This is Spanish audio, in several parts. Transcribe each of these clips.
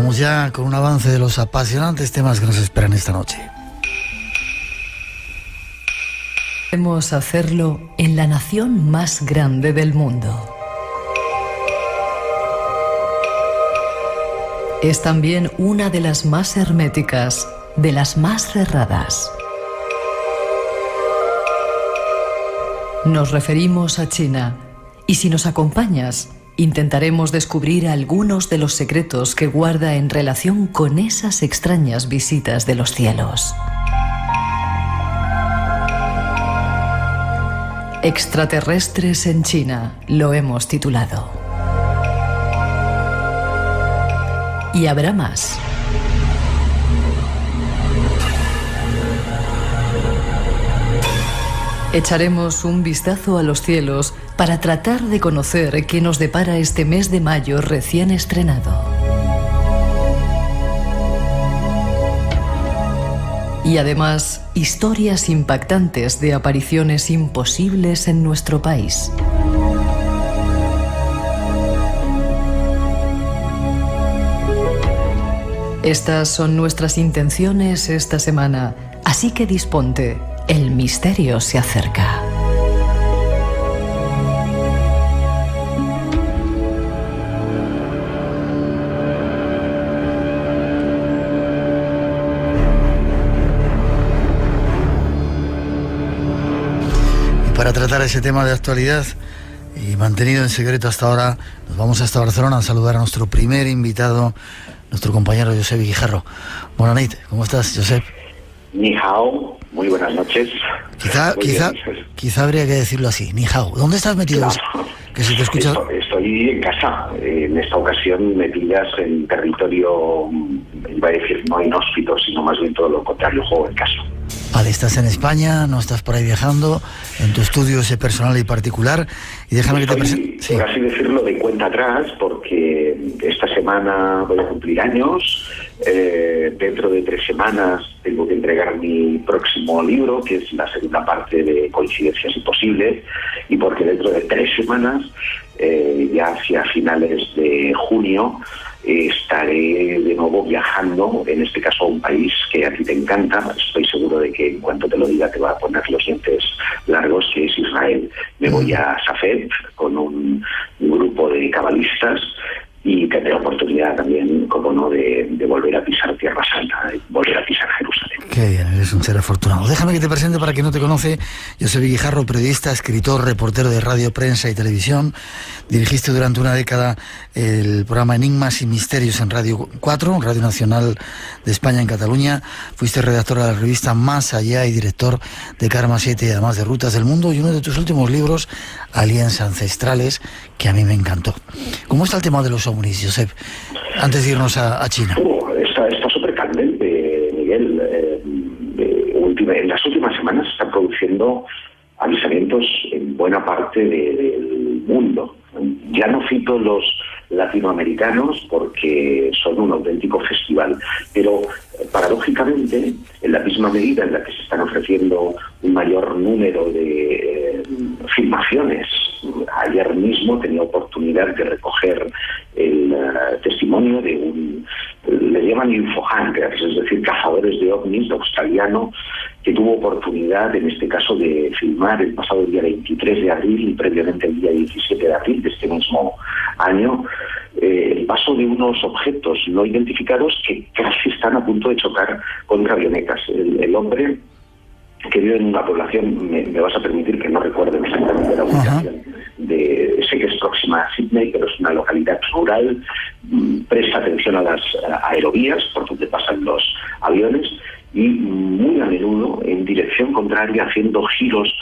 Vamos ya con un avance de los apasionantes temas que nos esperan esta noche. Queremos hacerlo en la nación más grande del mundo. Es también una de las más herméticas, de las más cerradas. Nos referimos a China, y si nos acompañas, intentaremos descubrir algunos de los secretos que guarda en relación con esas extrañas visitas de los cielos. Extraterrestres en China, lo hemos titulado. Y habrá más. Echaremos un vistazo a los cielos para tratar de conocer qué nos depara este mes de mayo recién estrenado. Y además, historias impactantes de apariciones imposibles en nuestro país. Estas son nuestras intenciones esta semana, así que disponte, el misterio se acerca. Y para tratar ese tema de actualidad y mantenido en secreto hasta ahora, nos vamos hasta Barcelona a saludar a nuestro primer invitado, nuestro compañero Josep Guijarro. Buenas noches, ¿cómo estás, Josep? Ni hao, muy buenas noches. Quizá habría que decirlo así, ni hao. ¿Dónde estás metido? Claro. Que se te escucha. Estoy en casa. En esta ocasión me pillas en territorio, iba a decir no inhóspito, sino más bien todo lo contrario, juego en casa. Vale, estás en España, no estás por ahí viajando, en tu estudio ese personal y particular, y déjame que te presente. Sí. Por así decirlo, de cuenta atrás, porque esta semana voy a cumplir años, dentro de 3 semanas tengo que entregar mi próximo libro, que es la segunda parte de Coincidencias Imposibles, y porque dentro de 3 semanas, ya hacia finales de junio, estaré de nuevo viajando, en este caso a un país que a ti te encanta. Estoy seguro de que en cuanto te lo diga te va a poner los dientes largos, que es Israel. Me voy a Safed con un grupo de cabalistas y tendré la oportunidad también, como no, de volver a pisar Tierra Santa, de volver a pisar Jerusalén. Qué bien, eres un ser afortunado. Déjame que te presente para quien no te conoce. Yo soy Guijarro, periodista, escritor, reportero de radio, prensa y televisión. Dirigiste durante una década el programa Enigmas y Misterios en Radio 4, Radio Nacional de España en Cataluña. Fuiste redactor de la revista Más Allá y director de Karma 7, además de Rutas del Mundo, y uno de tus últimos libros, Aliens Ancestrales, que a mí me encantó. ¿Cómo está el tema de los ovnis, Josep? Antes de irnos a China. Está súper candente, Miguel. En las últimas semanas se están produciendo avistamientos en buena parte del mundo. Ya no cito los latinoamericanos porque son un auténtico festival, pero paradójicamente, en la misma medida en la que se están ofreciendo un mayor número de filmaciones, ayer mismo tenía oportunidad de recoger el testimonio de le llaman infohunters, es decir, cazadores de ovnis australiano, que tuvo oportunidad, en este caso, de filmar el pasado día 23 de abril y previamente el día 17 de abril de este mismo año, el paso de unos objetos no identificados que casi están a punto de chocar contra avionetas. El hombre que vive en una población, me vas a permitir que no recuerde exactamente la ubicación, sé que es próxima a Sydney, pero es una localidad rural, presta atención a las aerovías por donde pasan los aviones, y muy a menudo en dirección contraria, haciendo giros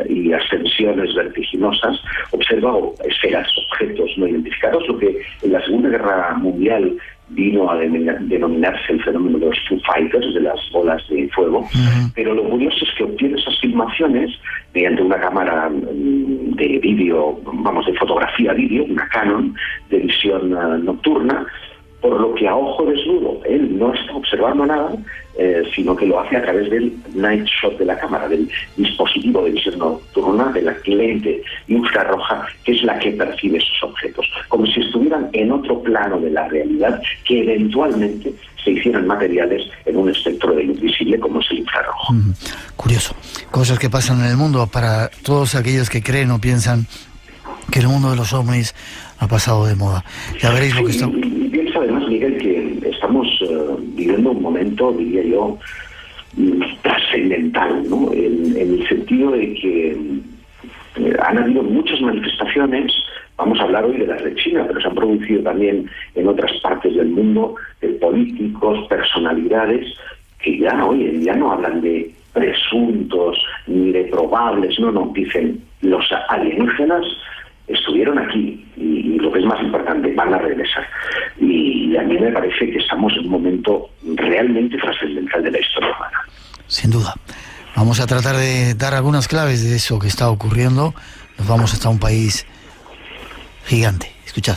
y ascensiones vertiginosas, observa esferas, objetos no identificados, lo que en la Segunda Guerra Mundial vino a denominarse el fenómeno de los Foo Fighters, de las bolas de fuego. Pero lo curioso es que obtiene esas filmaciones mediante una cámara de vídeo, de fotografía-vídeo, una Canon de visión nocturna, por lo que a ojo desnudo él no está observando nada, sino que lo hace a través del night shot de la cámara, del dispositivo de visión nocturna, de la lente infrarroja, que es la que percibe esos objetos, como si estuvieran estaban en otro plano de la realidad que eventualmente se hicieran materiales en un espectro de luz visible como es el infrarrojo. Curioso. Cosas que pasan en el mundo para todos aquellos que creen o piensan que el mundo de los ovnis ha pasado de moda. Ya veréis lo que está... Y pienso además, Miguel, que estamos viviendo un momento, diría yo, trascendental, ¿no? En el sentido de que han habido muchas manifestaciones. Vamos a hablar hoy de las de China, pero se han producido también en otras partes del mundo, de políticos, personalidades, que ya hoy en día no hablan de presuntos ni de probables, no, dicen los alienígenas estuvieron aquí y lo que es más importante, van a regresar. Y a mí me parece que estamos en un momento realmente trascendental de la historia humana. Sin duda. Vamos a tratar de dar algunas claves de eso que está ocurriendo. Nos vamos hasta un país gigante. Escuchad.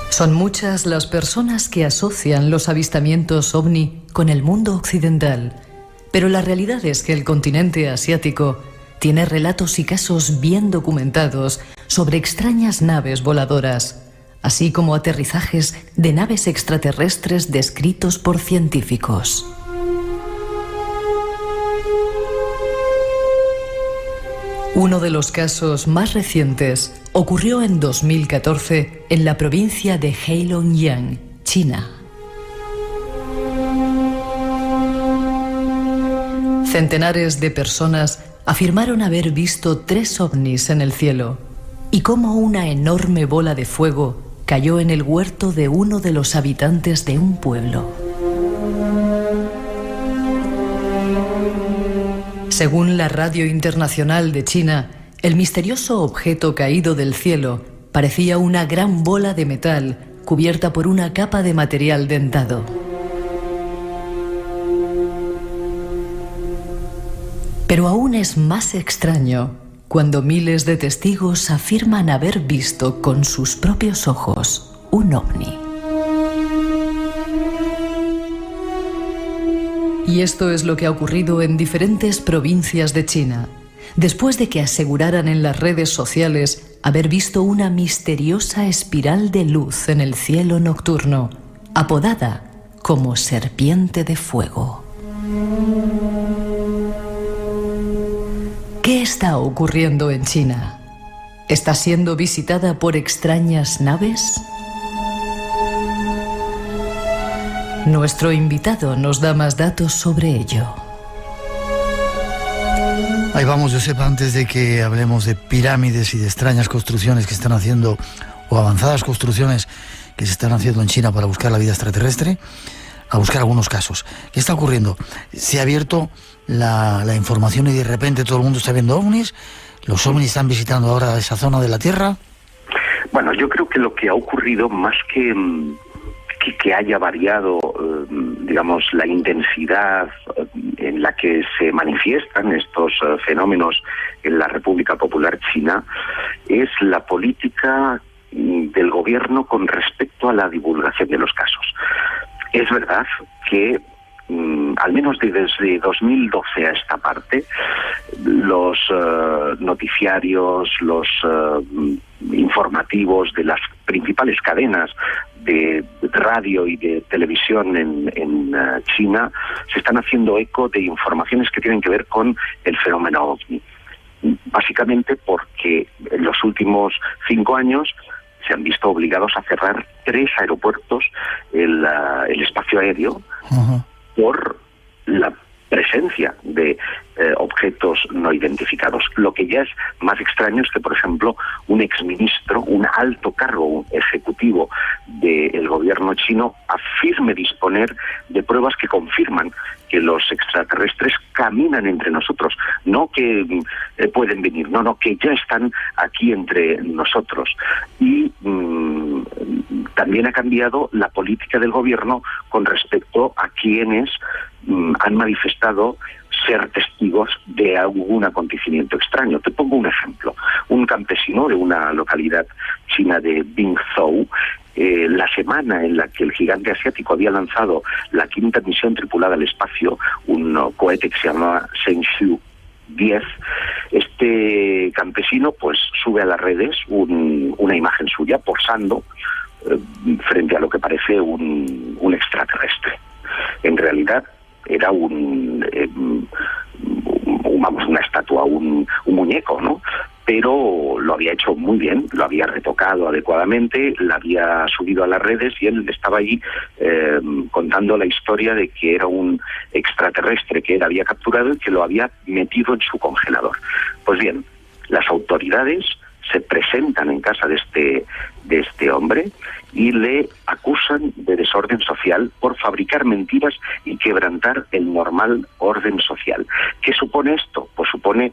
Son muchas las personas que asocian los avistamientos ovni con el mundo occidental, pero la realidad es que el continente asiático tiene relatos y casos bien documentados sobre extrañas naves voladoras, así como aterrizajes de naves extraterrestres descritos por científicos. Uno de los casos más recientes ocurrió en 2014 en la provincia de Heilongjiang, China. Centenares de personas afirmaron haber visto 3 ovnis en el cielo y cómo una enorme bola de fuego cayó en el huerto de uno de los habitantes de un pueblo. Según la Radio Internacional de China, el misterioso objeto caído del cielo parecía una gran bola de metal cubierta por una capa de material dentado. Pero aún es más extraño cuando miles de testigos afirman haber visto con sus propios ojos un ovni. Y esto es lo que ha ocurrido en diferentes provincias de China, después de que aseguraran en las redes sociales haber visto una misteriosa espiral de luz en el cielo nocturno, apodada como serpiente de fuego. ¿Qué está ocurriendo en China? ¿Está siendo visitada por extrañas naves? Nuestro invitado nos da más datos sobre ello. Ahí vamos, Josep, antes de que hablemos de pirámides y de extrañas construcciones que están haciendo, o avanzadas construcciones que se están haciendo en China para buscar la vida extraterrestre, a buscar algunos casos. ¿Qué está ocurriendo? Se ha abierto la información y de repente todo el mundo está viendo ovnis. ¿Los ovnis están visitando ahora esa zona de la Tierra? Bueno, yo creo que lo que ha ocurrido, más que haya variado, digamos, la intensidad en la que se manifiestan estos fenómenos en la República Popular China, es la política del gobierno con respecto a la divulgación de los casos. Es verdad que al menos desde 2012 a esta parte, los noticiarios, los informativos de las principales cadenas de radio y de televisión en China se están haciendo eco de informaciones que tienen que ver con el fenómeno ovni. Básicamente porque en los últimos 5 años se han visto obligados a cerrar 3 aeropuertos, el espacio aéreo, por la presencia de objetos no identificados. Lo que ya es más extraño es que, por ejemplo, un exministro, un alto cargo, un ejecutivo del gobierno chino, afirme disponer de pruebas que confirman que los extraterrestres caminan entre nosotros, no que pueden venir, no, que ya están aquí entre nosotros. Y también ha cambiado la política del gobierno con respecto a quienes han manifestado ser testigos de algún acontecimiento extraño. Te pongo un ejemplo. Un campesino de una localidad china de Bingzhou, la semana en la que el gigante asiático había lanzado la 5ª misión tripulada al espacio, un cohete que se llamaba Shenzhou 10, este campesino pues sube a las redes una imagen suya posando frente a lo que parece un extraterrestre. En realidad era una estatua, un muñeco, ¿no? Pero lo había hecho muy bien, lo había retocado adecuadamente, la había subido a las redes y él estaba allí contando la historia de que era un extraterrestre que él había capturado y que lo había metido en su congelador. Pues bien, las autoridades se presentan en casa de este hombre y le acusan de desorden social por fabricar mentiras y quebrantar el normal orden social. ¿Qué supone esto? Pues supone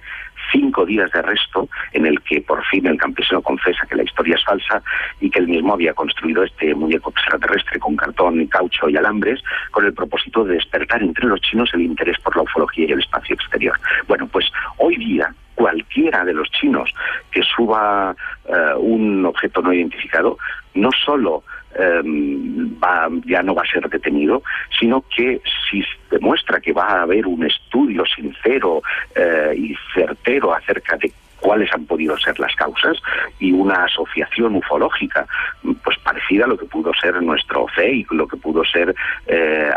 5 días de arresto en el que por fin el campesino confiesa que la historia es falsa y que él mismo había construido este muñeco extraterrestre con cartón, caucho y alambres con el propósito de despertar entre los chinos el interés por la ufología y el espacio exterior. Bueno, pues hoy día cualquiera de los chinos que suba un objeto no identificado no solo ya no va a ser detenido, sino que si demuestra que va a haber un estudio sincero y certero acerca de cuáles han podido ser las causas y una asociación ufológica pues parecida a lo que pudo ser nuestro CEIC, lo que pudo ser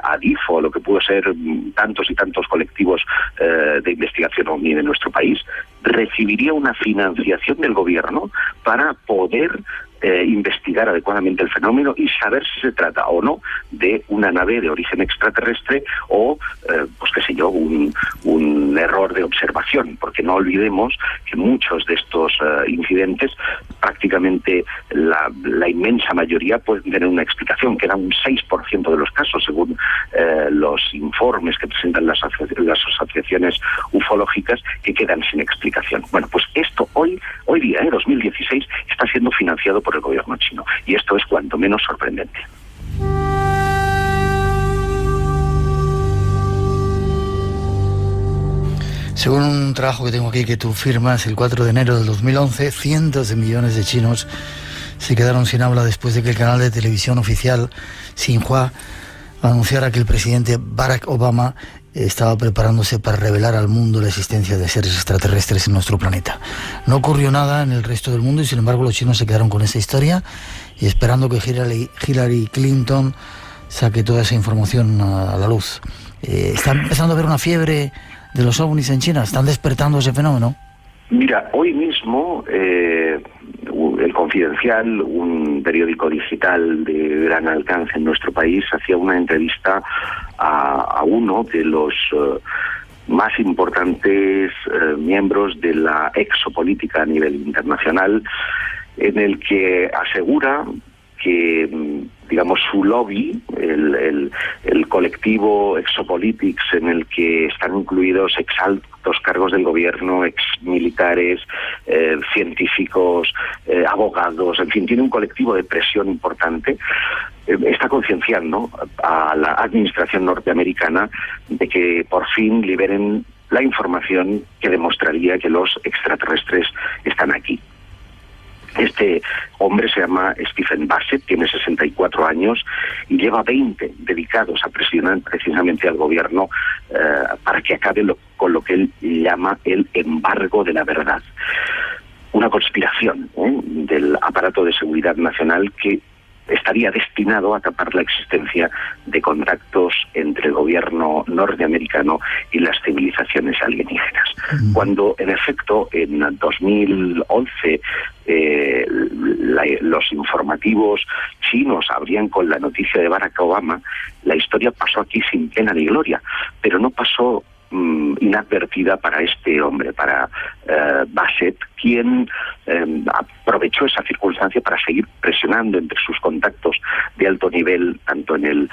ADIFO, lo que pudo ser tantos y tantos colectivos de investigación OVNI de nuestro país, recibiría una financiación del gobierno para poder investigar adecuadamente el fenómeno y saber si se trata o no de una nave de origen extraterrestre o, pues qué sé yo, un error de observación, porque no olvidemos que muchos de estos incidentes, prácticamente la inmensa mayoría pueden tener una explicación, que era un 6% de los casos, según los informes que presentan las asociaciones ufológicas, que quedan sin explicación. Bueno, pues esto hoy día, 2016, está siendo financiado por el gobierno chino, y esto es cuanto menos sorprendente. Según un trabajo que tengo aquí que tú firmas, el 4 de enero del 2011, cientos de millones de chinos se quedaron sin habla después de que el canal de televisión oficial Xinhua anunciara que el presidente Barack Obama estaba preparándose para revelar al mundo la existencia de seres extraterrestres en nuestro planeta. No ocurrió nada en el resto del mundo y sin embargo los chinos se quedaron con esa historia y esperando que Hillary Clinton saque toda esa información a la luz. Está empezando a haber una fiebre de los ovnis en China. ¿Están despertando ese fenómeno? Mira, hoy mismo El Confidencial, un periódico digital de gran alcance en nuestro país, hacía una entrevista a uno de los más importantes miembros de la exopolítica a nivel internacional, en el que asegura que, digamos, su lobby, el colectivo Exopolitics, en el que están incluidos exaltos cargos del gobierno, exmilitares, científicos, abogados, en fin, tiene un colectivo de presión importante, está concienciando a la administración norteamericana de que por fin liberen la información que demostraría que los extraterrestres están aquí. Este hombre se llama Stephen Bassett, tiene 64 años y lleva 20 dedicados a presionar precisamente al gobierno para que acabe con lo que él llama el embargo de la verdad. Una conspiración del aparato de seguridad nacional que estaría destinado a tapar la existencia de contactos entre el gobierno norteamericano y las civilizaciones alienígenas. Cuando, en efecto, en 2011 los informativos chinos abrían con la noticia de Barack Obama, la historia pasó aquí sin pena ni gloria, pero no pasó inadvertida para este hombre, para Bassett, quien aprovechó esa circunstancia para seguir presionando entre sus contactos de alto nivel, tanto en el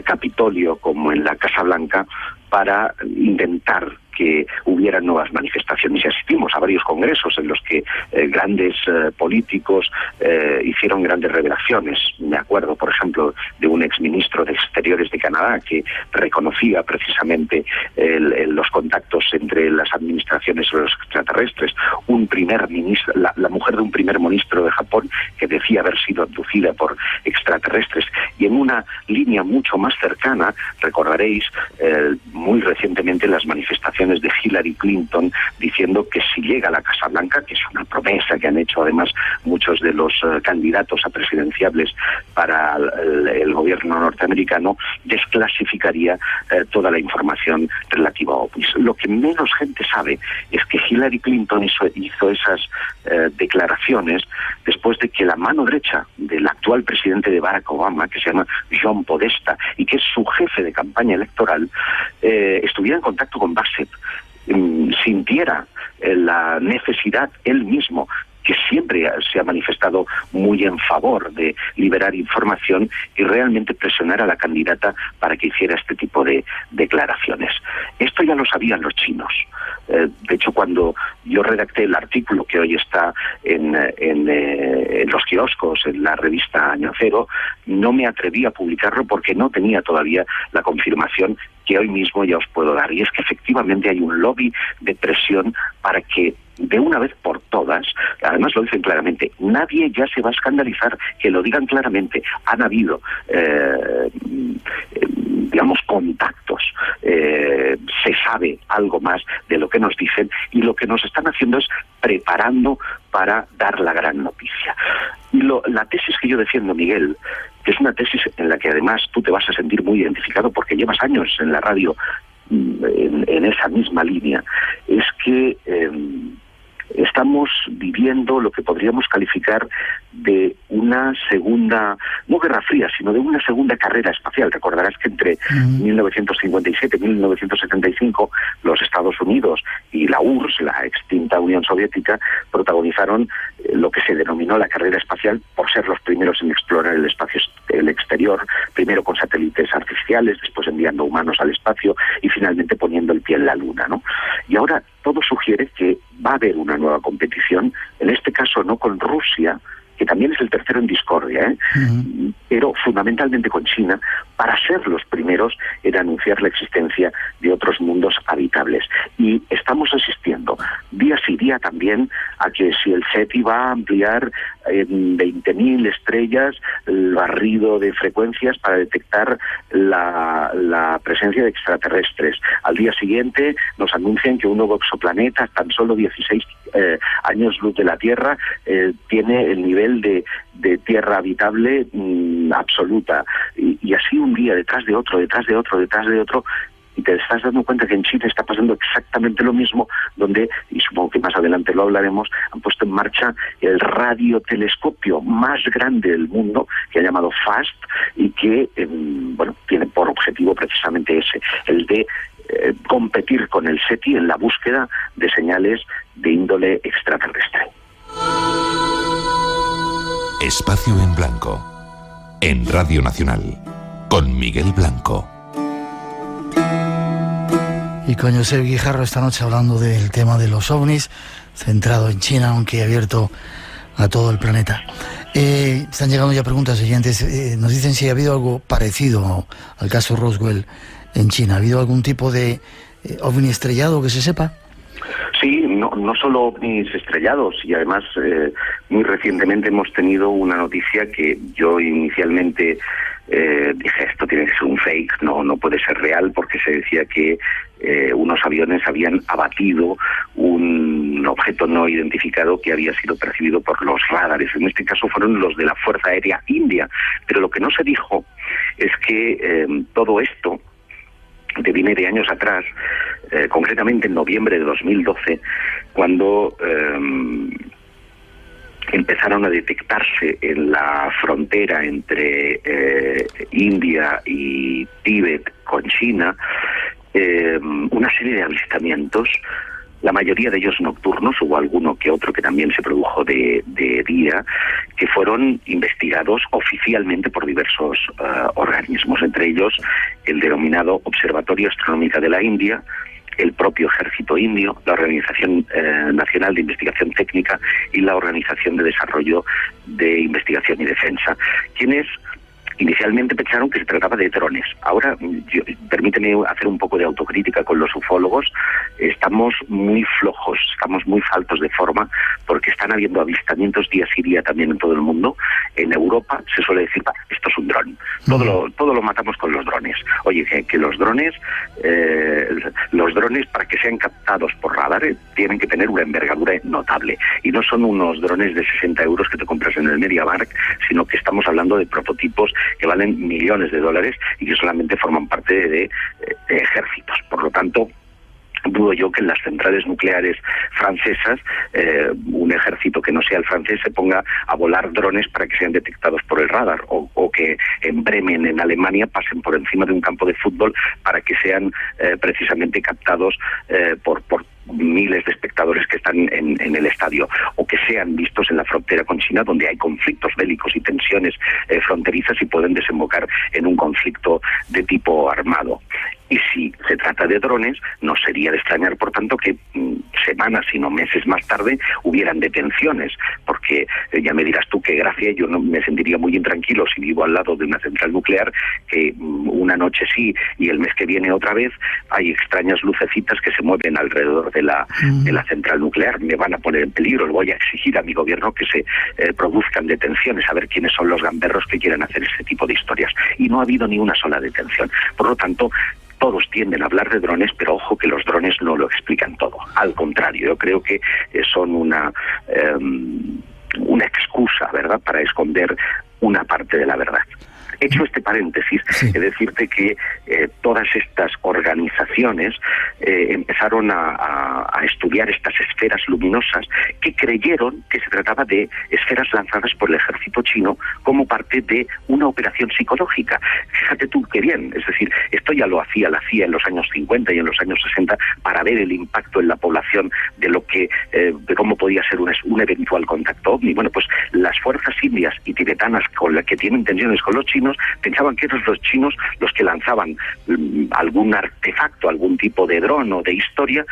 Capitolio como en la Casa Blanca, para intentar que hubiera nuevas manifestaciones. Y asistimos a varios congresos en los que grandes políticos hicieron grandes revelaciones. Me acuerdo, por ejemplo, de un exministro de Exteriores de Canadá que reconocía precisamente los contactos entre las administraciones y los extraterrestres. Un primer ministro, la mujer de un primer ministro de Japón que decía haber sido abducida por extraterrestres. Y en una línea mucho más cercana, recordaréis muy recientemente las manifestaciones de Hillary Clinton diciendo que si llega a la Casa Blanca, que es una promesa que han hecho además muchos de los candidatos a presidenciables para el gobierno norteamericano, desclasificaría toda la información relativa a ovnis. Lo que menos gente sabe es que Hillary Clinton hizo esas declaraciones después de que la mano derecha del actual presidente de Barack Obama, que se llama John Podesta y que es su jefe de campaña electoral, estuviera en contacto con Bassett, sintiera la necesidad él mismo, que siempre se ha manifestado muy en favor de liberar información, y realmente presionar a la candidata para que hiciera este tipo de declaraciones. Esto ya lo sabían los chinos. De hecho, cuando yo redacté el artículo que hoy está en los kioscos, en la revista Año Cero, no me atreví a publicarlo porque no tenía todavía la confirmación que hoy mismo ya os puedo dar. Y es que efectivamente hay un lobby de presión para que de una vez por todas, además lo dicen claramente, nadie ya se va a escandalizar, que lo digan claramente. Han habido digamos, contactos, se sabe algo más de lo que nos dicen, y lo que nos están haciendo es preparando para dar la gran noticia. Y la tesis que yo defiendo, Miguel, que es una tesis en la que además tú te vas a sentir muy identificado porque llevas años en la radio en esa misma línea, es que estamos viviendo lo que podríamos calificar de una segunda, no guerra fría, sino de una segunda carrera espacial. Recordarás que entre 1957 y 1975 los Estados Unidos y la URSS, la extinta Unión Soviética, protagonizaron lo que se denominó la carrera espacial por ser los primeros en explorar el espacio exterior, primero con satélites artificiales, después enviando humanos al espacio y finalmente poniendo el pie en la Luna, ¿no? Y ahora todo sugiere que va a haber una nueva competición, en este caso no con Rusia, que también es el tercero en discordia, pero fundamentalmente con China, para ser los primeros en anunciar la existencia de otros mundos habitables. Y estamos asistiendo día sí día también a que si el SETI va a ampliar en 20.000 estrellas el barrido de frecuencias para detectar la presencia de extraterrestres. Al día siguiente nos anuncian que un nuevo exoplaneta, tan solo 16 años luz de la Tierra, tiene el nivel de tierra habitable absoluta, y así un día detrás de otro, y te estás dando cuenta que en China está pasando exactamente lo mismo, donde, y supongo que más adelante lo hablaremos, han puesto en marcha el radiotelescopio más grande del mundo, que ha llamado FAST, y que tiene por objetivo precisamente ese, el de competir con el SETI en la búsqueda de señales de índole extraterrestre. Espacio en Blanco, en Radio Nacional, con Miguel Blanco. Y con Josep Guijarro esta noche hablando del tema de los ovnis, centrado en China, aunque abierto a todo el planeta. Están llegando ya preguntas oyentes. Nos dicen si ha habido algo parecido al caso Roswell en China. ¿Ha habido algún tipo de ovni estrellado que se sepa? Sí, no solo ovnis estrellados, y además muy recientemente hemos tenido una noticia que yo inicialmente dije, esto tiene que ser un fake, no puede ser real, porque se decía que unos aviones habían abatido un objeto no identificado que había sido percibido por los radares. En este caso fueron los de la Fuerza Aérea India, pero lo que no se dijo es que todo esto viene de años atrás, concretamente en noviembre de 2012, cuando empezaron a detectarse en la frontera entre India y Tíbet con China una serie de avistamientos, la mayoría de ellos nocturnos, hubo alguno que otro que también se produjo de día, que fueron investigados oficialmente por diversos organismos, entre ellos el denominado Observatorio Astronómico de la India, el propio ejército indio, la Organización Nacional de Investigación Técnica y la Organización de Desarrollo de Investigación y Defensa, quienes inicialmente pensaron que se trataba de drones. Ahora, permíteme hacer un poco de autocrítica con los ufólogos. Estamos muy flojos, estamos muy faltos de forma, porque están habiendo avistamientos día sí día también en todo el mundo. En Europa se suele decir, esto es un dron. Todo lo matamos con los drones. Oye, que los drones para que sean captados por radar tienen que tener una envergadura notable. Y no son unos drones de 60 euros que te compras en el MediaMarkt, sino que estamos hablando de prototipos que valen millones de dólares y que solamente forman parte de ejércitos. Por lo tanto, dudo yo que en las centrales nucleares francesas un ejército que no sea el francés se ponga a volar drones para que sean detectados por el radar, o que en Bremen, en Alemania, pasen por encima de un campo de fútbol para que sean precisamente captados por miles de espectadores que están en el estadio, o que sean vistos en la frontera con China, donde hay conflictos bélicos y tensiones fronterizas y pueden desembocar en un conflicto de tipo armado. Y si se trata de drones, no sería de extrañar, por tanto, que semanas, sino meses más tarde, hubieran detenciones, porque ya me dirás tú qué gracia, yo no me sentiría muy intranquilo si vivo al lado de una central nuclear, que una noche sí y el mes que viene otra vez hay extrañas lucecitas que se mueven alrededor de la central nuclear. Me van a poner en peligro, le voy a exigir a mi gobierno que se produzcan detenciones, a ver quiénes son los gamberros que quieran hacer este tipo de historias. Y no ha habido ni una sola detención. Por lo tanto, todos tienden a hablar de drones, pero ojo que los drones no lo explican todo. Al contrario, yo creo que son una excusa, ¿verdad?, para esconder una parte de la verdad. Hecho este paréntesis, sí, he de decirte que todas estas organizaciones empezaron a estudiar estas esferas luminosas que creyeron que se trataba de esferas lanzadas por el ejército chino como parte de una operación psicológica. Fíjate tú qué bien, es decir, esto ya lo hacía la CIA en los años 50 y en los años 60 para ver el impacto en la población de lo que de cómo podía ser un eventual contacto ovni. Bueno, pues las fuerzas indias y tibetanas con las que tienen tensiones con los chinos pensaban que eran los chinos los que lanzaban algún artefacto, algún tipo de dron o de historia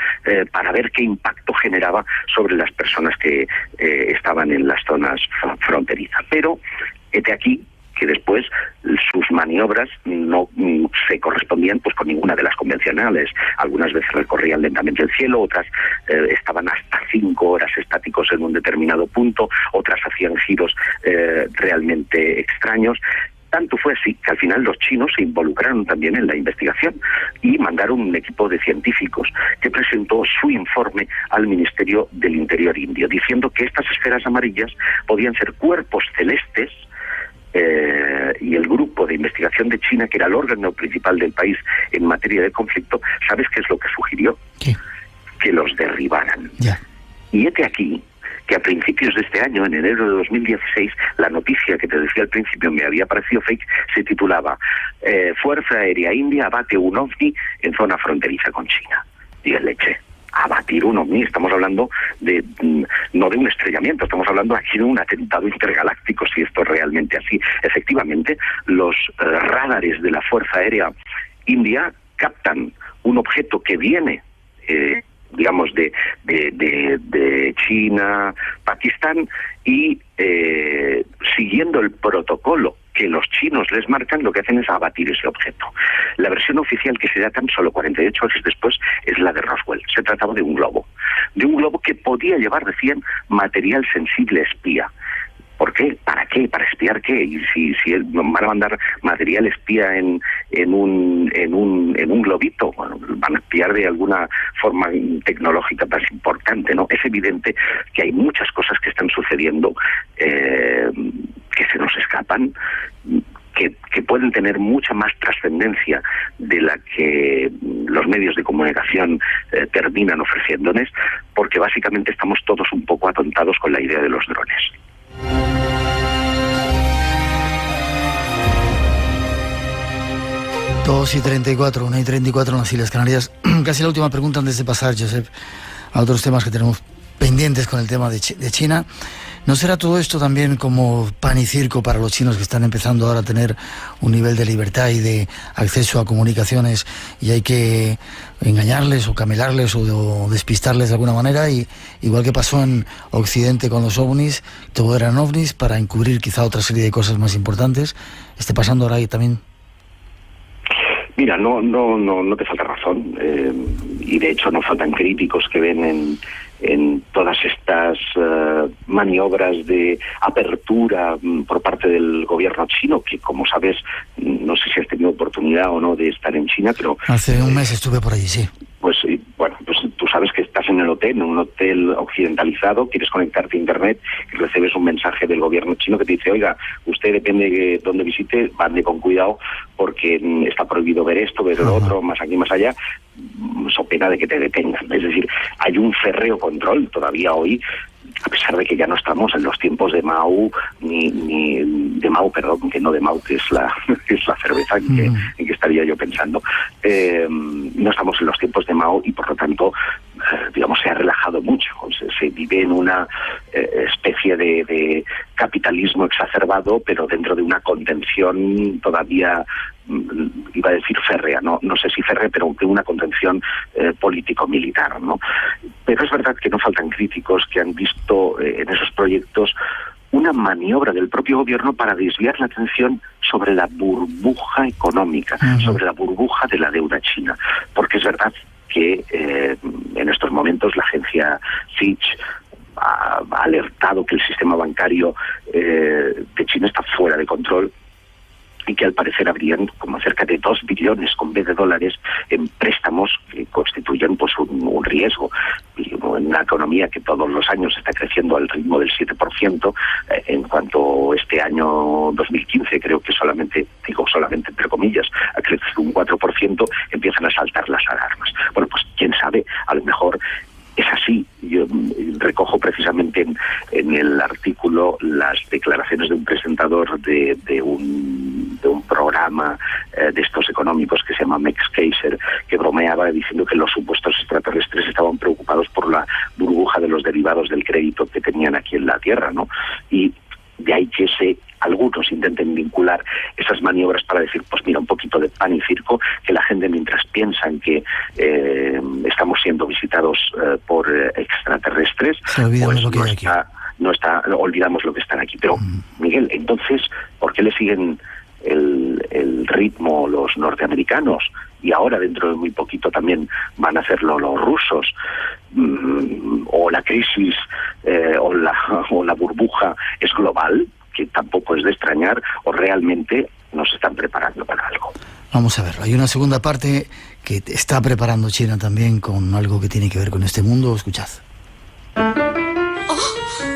para ver qué impacto generaba sobre las personas que estaban en las zonas fronterizas. Pero hete aquí que después sus maniobras no se correspondían pues con ninguna de las convencionales. Algunas veces recorrían lentamente el cielo, otras estaban hasta 5 horas estáticos en un determinado punto, otras hacían giros realmente extraños. Tanto fue así que al final los chinos se involucraron también en la investigación y mandaron un equipo de científicos que presentó su informe al Ministerio del Interior indio, diciendo que estas esferas amarillas podían ser cuerpos celestes, y el grupo de investigación de China, que era el órgano principal del país en materia de conflicto, ¿sabes qué es lo que sugirió? ¿Qué? Que los derribaran. Ya. Y hete aquí que a principios de este año, en enero de 2016, la noticia que te decía al principio me había parecido fake, se titulaba Fuerza Aérea India abate un ovni en zona fronteriza con China. Y el leche. Abatir un ovni, estamos hablando de no de un estrellamiento, estamos hablando aquí de un atentado intergaláctico, si esto es realmente así. Efectivamente, los radares de la Fuerza Aérea India captan un objeto que viene digamos de China, Pakistán, y siguiendo el protocolo que los chinos les marcan, lo que hacen es abatir ese objeto. La versión oficial, que se da tan solo 48 horas después, es la de Roswell. Se trataba de un globo que podía llevar, decían, material sensible espía. ¿Por qué? ¿Para qué? ¿Para espiar qué? Y si van a mandar material espía en un globito, bueno, van a espiar de alguna forma tecnológica más importante, ¿no? Es evidente que hay muchas cosas que están sucediendo que se nos escapan, que pueden tener mucha más trascendencia de la que los medios de comunicación terminan ofreciéndonos, porque básicamente estamos todos un poco atontados con la idea de los drones. Dos y 34, 1:34 en las Islas Canarias. Casi la última pregunta antes de pasar, Josep, a otros temas que tenemos pendientes con el tema de China. ¿No será todo esto también como pan y circo para los chinos que están empezando ahora a tener un nivel de libertad y de acceso a comunicaciones y hay que engañarles o camelarles o despistarles de alguna manera? Y igual que pasó en Occidente con los ovnis, todo eran ovnis para encubrir quizá otra serie de cosas más importantes, ¿esté pasando ahora ahí también? Mira, no te falta razón, y de hecho no faltan críticos que ven en todas estas maniobras de apertura por parte del gobierno chino, que como sabes, no sé si has tenido oportunidad o no de estar en China, pero... Hace un mes estuve por allí, sí. Pues bueno, pues tú sabes que estás en un hotel occidentalizado, quieres conectarte a internet y recibes un mensaje del gobierno chino que te dice: oiga, usted depende de dónde visite, ande con cuidado porque está prohibido ver esto, ver lo otro, más aquí, más allá, so pena de que te detengan. Es decir, hay un férreo control todavía hoy, a pesar de que ya no estamos en los tiempos de Mao, de Mao, perdón, que no de Mao, que es la cerveza en que estaría yo pensando. No estamos en los tiempos de Mao y por lo tanto, digamos, se ha relajado mucho. Se vive en una especie de capitalismo exacerbado, pero dentro de una contención todavía, iba a decir férrea, no sé si férrea, pero de una contención político-militar, ¿no? Pero es verdad que no faltan críticos que han visto en esos proyectos una maniobra del propio gobierno para desviar la atención sobre la burbuja económica, sobre la burbuja de la deuda china, porque es verdad que en estos momentos la agencia Fitch ha alertado que el sistema bancario de China está fuera de control y que al parecer habrían como cerca de 2 billones con B de dólares en préstamos que constituyen pues un riesgo. Y en una economía que todos los años está creciendo al ritmo del 7%, en cuanto este año 2015 creo que solamente entre comillas, ha crecido un 4%, empiezan a saltar las alarmas. Bueno, pues quién sabe, a lo mejor es así. Yo recojo precisamente en el artículo las declaraciones de un presentador de un programa de estos económicos que se llama Max Keiser, que bromeaba diciendo que los supuestos extraterrestres estaban preocupados por la burbuja de los derivados del crédito que tenían aquí en la Tierra, ¿no? Y de ahí que algunos intenten vincular esas maniobras para decir, pues mira, un poquito de pan y circo, que la gente mientras piensan que estamos siendo visitados por extraterrestres, pues olvidamos lo que están aquí. Pero, Miguel, entonces, ¿por qué le siguen el ritmo los norteamericanos? Y ahora, dentro de muy poquito, también van a hacerlo los rusos. O la crisis o la burbuja es global, que tampoco es de extrañar, o realmente nos están preparando para algo. Vamos a verlo. Hay una segunda parte que está preparando China también con algo que tiene que ver con este mundo. Escuchad.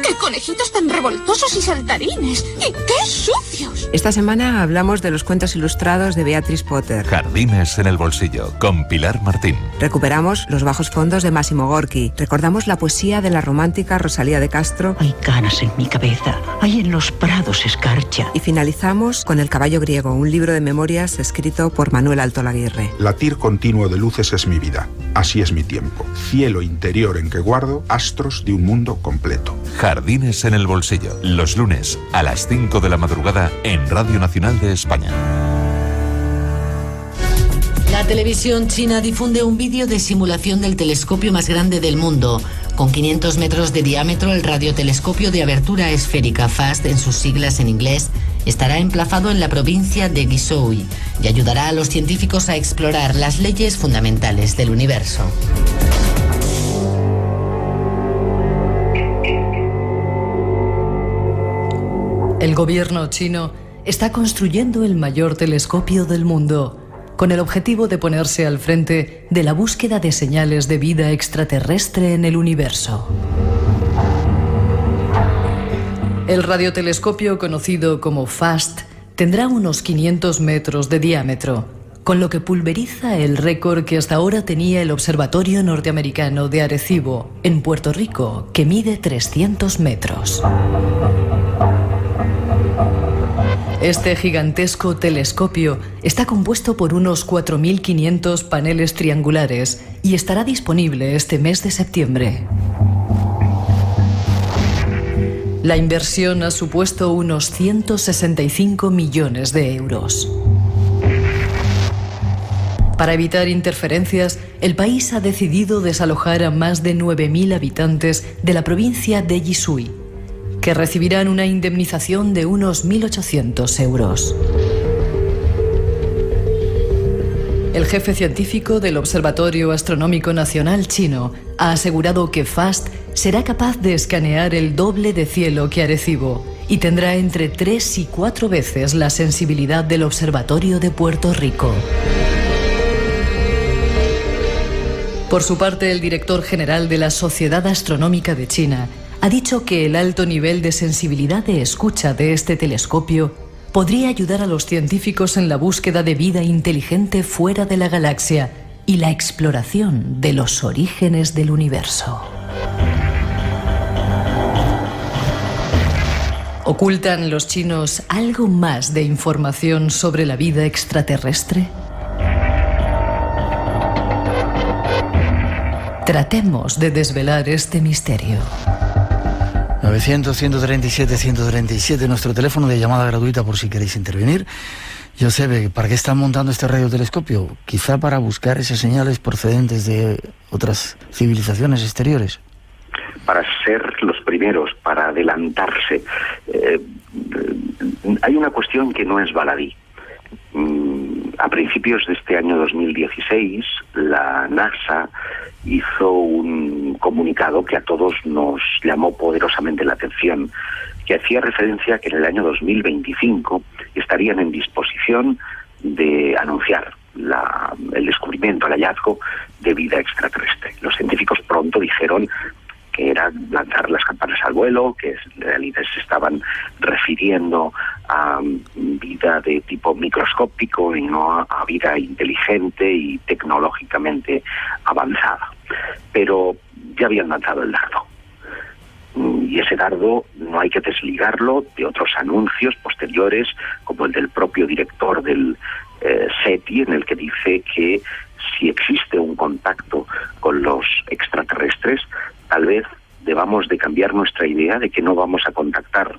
¡Qué conejitos tan revoltosos y saltarines! ¡Y qué sucios! Esta semana hablamos de los cuentos ilustrados de Beatrice Potter. Jardines en el bolsillo, con Pilar Martín. Recuperamos los bajos fondos de Massimo Gorki. Recordamos la poesía de la romántica Rosalía de Castro. Hay canas en mi cabeza, hay en los prados escarcha. Y finalizamos con El caballo griego, un libro de memorias escrito por Manuel Alto Laguirre. Latir continuo de luces es mi vida, así es mi tiempo. Cielo interior en que guardo astros de un mundo completo. Jardines en el bolsillo, los lunes a las 5 de la madrugada en Radio Nacional de España. La televisión china difunde un vídeo de simulación del telescopio más grande del mundo. Con 500 metros de diámetro, el radiotelescopio de abertura esférica FAST, en sus siglas en inglés, estará emplazado en la provincia de Guizhou y ayudará a los científicos a explorar las leyes fundamentales del universo. El gobierno chino está construyendo el mayor telescopio del mundo, con el objetivo de ponerse al frente de la búsqueda de señales de vida extraterrestre en el universo. El radiotelescopio, conocido como FAST, tendrá unos 500 metros de diámetro, con lo que pulveriza el récord que hasta ahora tenía el Observatorio Norteamericano de Arecibo, en Puerto Rico, que mide 300 metros. Este gigantesco telescopio está compuesto por unos 4.500 paneles triangulares y estará disponible este mes de septiembre. La inversión ha supuesto unos 165 millones de euros. Para evitar interferencias, el país ha decidido desalojar a más de 9.000 habitantes de la provincia de Yishui, que recibirán una indemnización de unos 1.800 euros. El jefe científico del Observatorio Astronómico Nacional chino ha asegurado que FAST será capaz de escanear el doble de cielo que Arecibo y tendrá entre 3 y 4 veces la sensibilidad del Observatorio de Puerto Rico. Por su parte, el director general de la Sociedad Astronómica de China ha dicho que el alto nivel de sensibilidad de escucha de este telescopio podría ayudar a los científicos en la búsqueda de vida inteligente fuera de la galaxia y la exploración de los orígenes del universo. ¿Ocultan los chinos algo más de información sobre la vida extraterrestre? Tratemos de desvelar este misterio. 900-137-137, nuestro teléfono de llamada gratuita por si queréis intervenir. Josep, ¿para qué están montando este radiotelescopio? Quizá para buscar esas señales procedentes de otras civilizaciones exteriores. Para ser los primeros, para adelantarse. Hay una cuestión que no es baladí. A principios de este año 2016, la NASA hizo un comunicado que a todos nos llamó poderosamente la atención, que hacía referencia a que en el año 2025 estarían en disposición de anunciar el descubrimiento, el hallazgo de vida extraterrestre. Los científicos pronto dijeron que era lanzar las campanas al vuelo, que en realidad se estaban refiriendo a vida de tipo microscópico y no a vida inteligente y tecnológicamente avanzada. Pero ya habían lanzado el dardo. Y ese dardo no hay que desligarlo de otros anuncios posteriores, como el del propio director del SETI, en el que dice que si existe un contacto con los extraterrestres, tal vez debamos de cambiar nuestra idea de que no vamos a contactar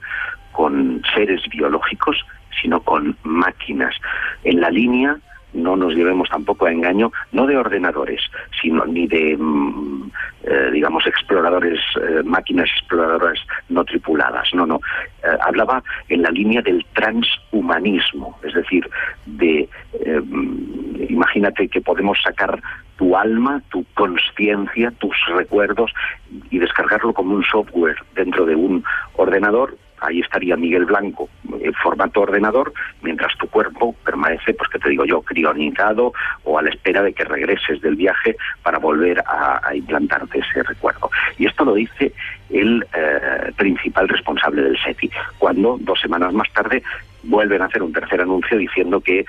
con seres biológicos, sino con máquinas. En la línea, no nos llevemos tampoco a engaño, no de ordenadores, sino ni de, exploradores, máquinas exploradoras no tripuladas. No. Hablaba en la línea del transhumanismo, es decir, imagínate que podemos sacar tu alma, tu consciencia, tus recuerdos y descargarlo como un software dentro de un ordenador. Ahí estaría Miguel Blanco en formato ordenador, mientras tu cuerpo permanece, pues que te digo yo, crionizado o a la espera de que regreses del viaje para volver a implantarte ese recuerdo. Y esto lo dice el principal responsable del SETI, cuando 2 semanas más tarde vuelven a hacer un tercer anuncio diciendo que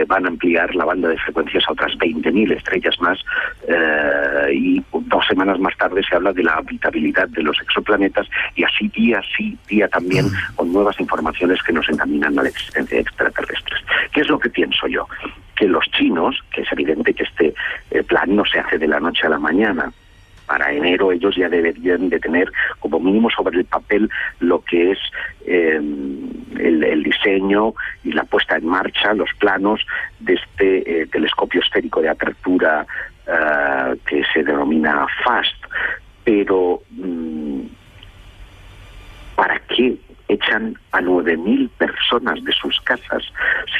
van a ampliar la banda de frecuencias a otras 20.000 estrellas más, y 2 semanas más tarde se habla de la habitabilidad de los exoplanetas, y así día también, con nuevas informaciones que nos encaminan a la existencia de extraterrestres. ¿Qué es lo que pienso yo? Que los chinos, que es evidente que este plan no se hace de la noche a la mañana, para enero ellos ya deberían de tener como mínimo sobre el papel lo que es el diseño y la puesta en marcha, los planos de este telescopio esférico de apertura que se denomina FAST. Pero ¿para qué echan a 9.000 personas de sus casas,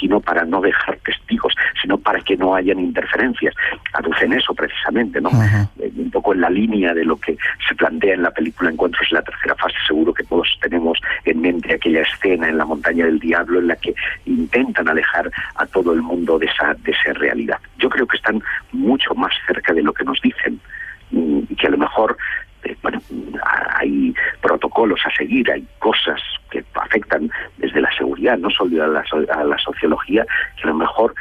sino para no dejar testigos, sino para que no hayan interferencias? Aducen eso precisamente, ¿no? Un poco en la línea de lo que se plantea en la película Encuentros en la tercera fase. Seguro que todos tenemos en mente aquella escena en la montaña del diablo en la que intentan alejar a todo el mundo de esa realidad. Yo creo que están mucho más cerca de lo que nos dicen, y que a lo mejor hay protocolos a seguir, hay cosas que afectan desde la seguridad, no solo a la sociología, que a lo mejor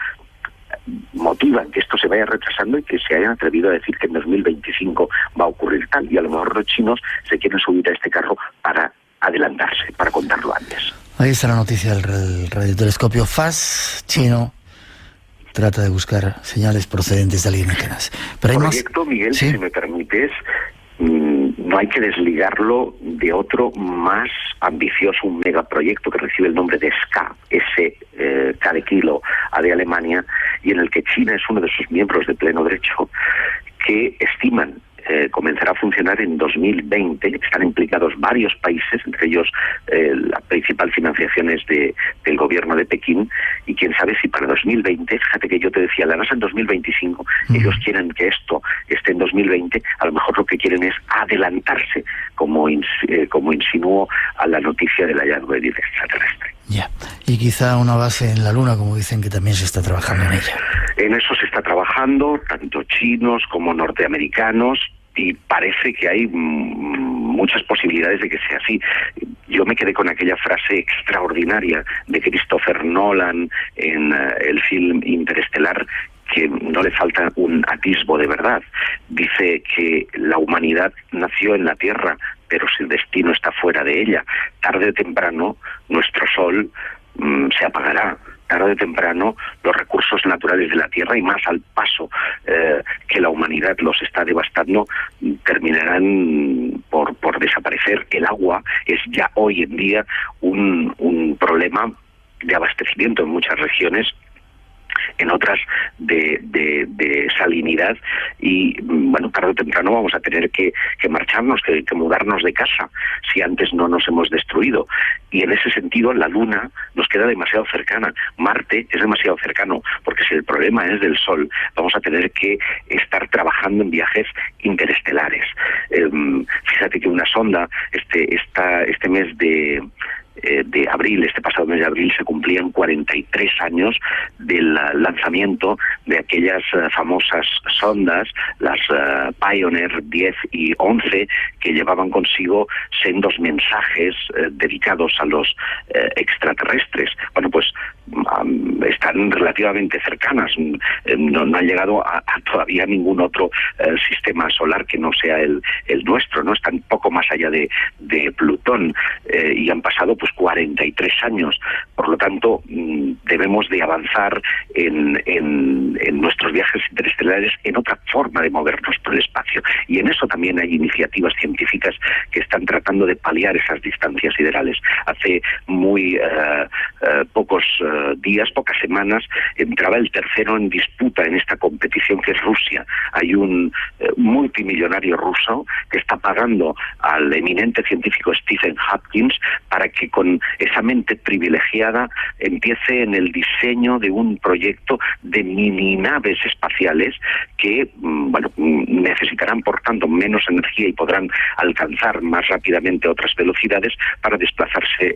motivan que esto se vaya retrasando y que se hayan atrevido a decir que en 2025 va a ocurrir tal, y a lo mejor los chinos se quieren subir a este carro para adelantarse, para contarlo antes. Ahí está la noticia del radiotelescopio FAST chino. Trata de buscar señales procedentes de alienígenas. Pero hay proyecto, Miguel, ¿sí? Si me permites, no hay que desligarlo de otro más ambicioso, un megaproyecto que recibe el nombre de SKA, K de kilo, A de Alemania, y en el que China es uno de sus miembros de pleno derecho, que estiman comenzará a funcionar en 2020. Están implicados varios países, entre ellos la principal financiación es del gobierno de Pekín, y quién sabe si para 2020, fíjate que yo te decía, la NASA en 2025, ellos quieren que esto esté en 2020, a lo mejor lo que quieren es adelantarse, como insinuó a la noticia del hallazgo de 10 extraterrestres. Ya, y quizá una base en la Luna, como dicen, que también se está trabajando en ella. En eso se está trabajando, tanto chinos como norteamericanos, y parece que hay muchas posibilidades de que sea así. Yo me quedé con aquella frase extraordinaria de Christopher Nolan en el film Interestelar, que no le falta un atisbo de verdad. Dice que la humanidad nació en la Tierra, pero su destino está fuera de ella. Tarde o temprano nuestro sol se apagará. Tarde o temprano los recursos naturales de la Tierra, y más al paso que la humanidad los está devastando, terminarán por desaparecer. El agua es ya hoy en día un problema de abastecimiento en muchas regiones, en otras de salinidad, y bueno, tarde o temprano vamos a tener que marcharnos, que mudarnos de casa, si antes no nos hemos destruido. Y en ese sentido la Luna nos queda demasiado cercana, Marte es demasiado cercano, porque si el problema es del Sol, vamos a tener que estar trabajando en viajes interestelares. Fíjate que una sonda, este mes de abril, este pasado mes de abril, se cumplían 43 años del lanzamiento de aquellas famosas sondas, las Pioneer 10 y 11, que llevaban consigo sendos mensajes dedicados a los extraterrestres. Bueno, pues están relativamente cercanas, no han llegado a todavía ningún otro sistema solar que no sea el nuestro, ¿no? Están poco más allá de Plutón, y han pasado pues 43 años. Por lo tanto, debemos de avanzar en nuestros viajes interestelares en otra forma de movernos por el espacio, y en eso también hay iniciativas científicas que están tratando de paliar esas distancias siderales. Hace muy pocos días, pocas semanas, entraba el tercero en disputa en esta competición, que es Rusia. Hay un multimillonario ruso que está pagando al eminente científico Stephen Hopkins para que con esa mente privilegiada empiece en el diseño de un proyecto de mini naves espaciales que necesitarán por tanto menos energía y podrán alcanzar más rápidamente otras velocidades para desplazarse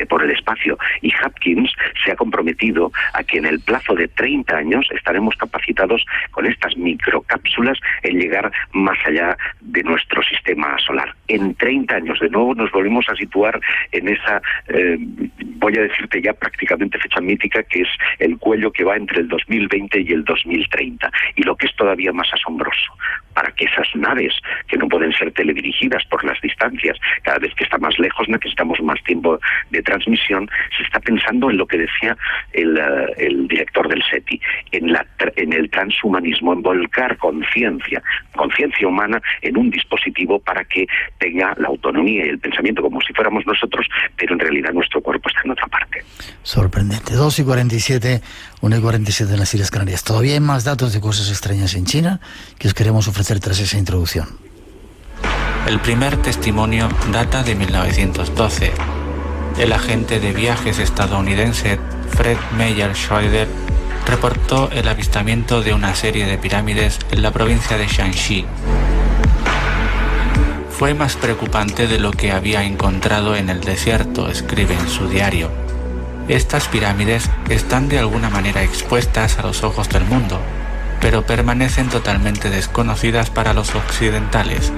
por el espacio. Y Hopkins se ha comprometido a que en el plazo de 30 años estaremos capacitados con estas microcápsulas en llegar más allá de nuestro sistema solar. En 30 años, de nuevo, nos volvemos a situar en esa, voy a decirte ya prácticamente fecha mítica, que es el cuello que va entre el 2020 y el 2030. Y lo que es todavía más asombroso, para que esas naves, que no pueden ser teledirigidas por las distancias, cada vez que está más lejos necesitamos más tiempo de transmisión, se está pensando en lo que decía el director del SETI, en el transhumanismo, en volcar conciencia humana en un dispositivo para que tenga la autonomía y el pensamiento como si fuéramos nosotros, pero en realidad nuestro cuerpo está en otra parte. Sorprendente. 2:47, 1:47 en las Islas Canarias. Todavía hay más datos de cosas extrañas en China que os queremos ofrecer tras esa introducción. El primer testimonio data de 1912. El agente de viajes estadounidense Fred Meyer Schroeder reportó el avistamiento de una serie de pirámides en la provincia de Shanxi. Fue más preocupante de lo que había encontrado en el desierto, escribe en su diario. Estas pirámides están de alguna manera expuestas a los ojos del mundo, pero permanecen totalmente desconocidas para los occidentales.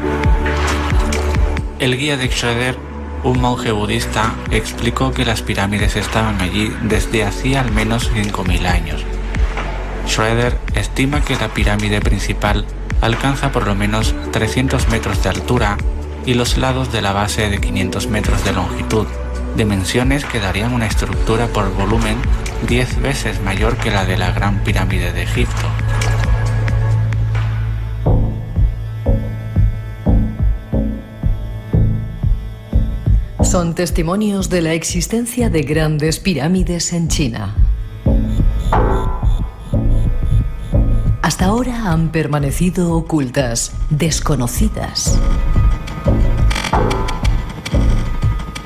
El guía de Schroeder, un monje budista, explicó que las pirámides estaban allí desde hacía al menos 5.000 años. Schroeder estima que la pirámide principal alcanza por lo menos 300 metros de altura y los lados de la base de 500 metros de longitud, dimensiones que darían una estructura por volumen 10 veces mayor que la de la Gran Pirámide de Egipto. Son testimonios de la existencia de grandes pirámides en China. Hasta ahora han permanecido ocultas, desconocidas.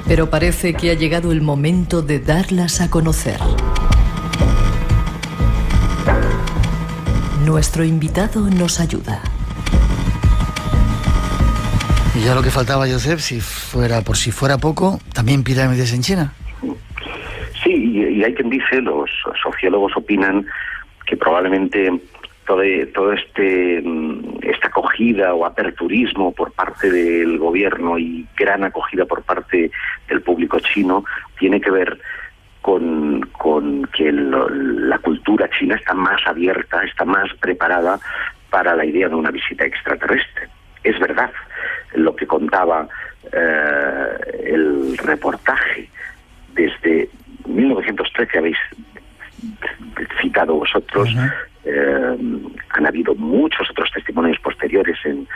Pero parece que ha llegado el momento de darlas a conocer. Nuestro invitado nos ayuda. Y ya lo que faltaba, Josep, si fuera poco, también pirámides en China. Sí, y hay quien dice, los sociólogos opinan que probablemente todo esta acogida o aperturismo por parte del gobierno y gran acogida por parte del público chino tiene que ver con que la cultura china está más abierta, está más preparada para la idea de una visita extraterrestre. Es verdad lo que contaba el reportaje desde 1913, habéis citado vosotros. Han habido muchos otros testimonios posteriores en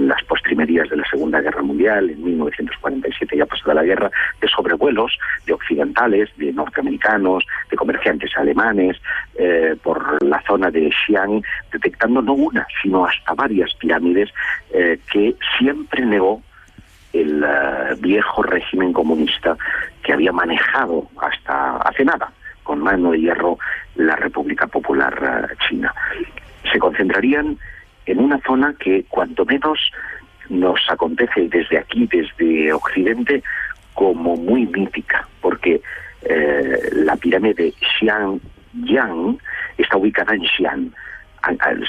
las postrimerías de la Segunda Guerra Mundial, en 1947 ya pasada la guerra, de sobrevuelos de occidentales, de norteamericanos, de comerciantes alemanes, por la zona de Xi'an, detectando no una, sino hasta varias pirámides que siempre negó el viejo régimen comunista que había manejado hasta hace nada con mano de hierro la República Popular China. Se concentrarían en una zona que cuanto menos nos acontece desde aquí, desde Occidente, como muy mítica, porque la pirámide de Xianyang está ubicada en Xi'an.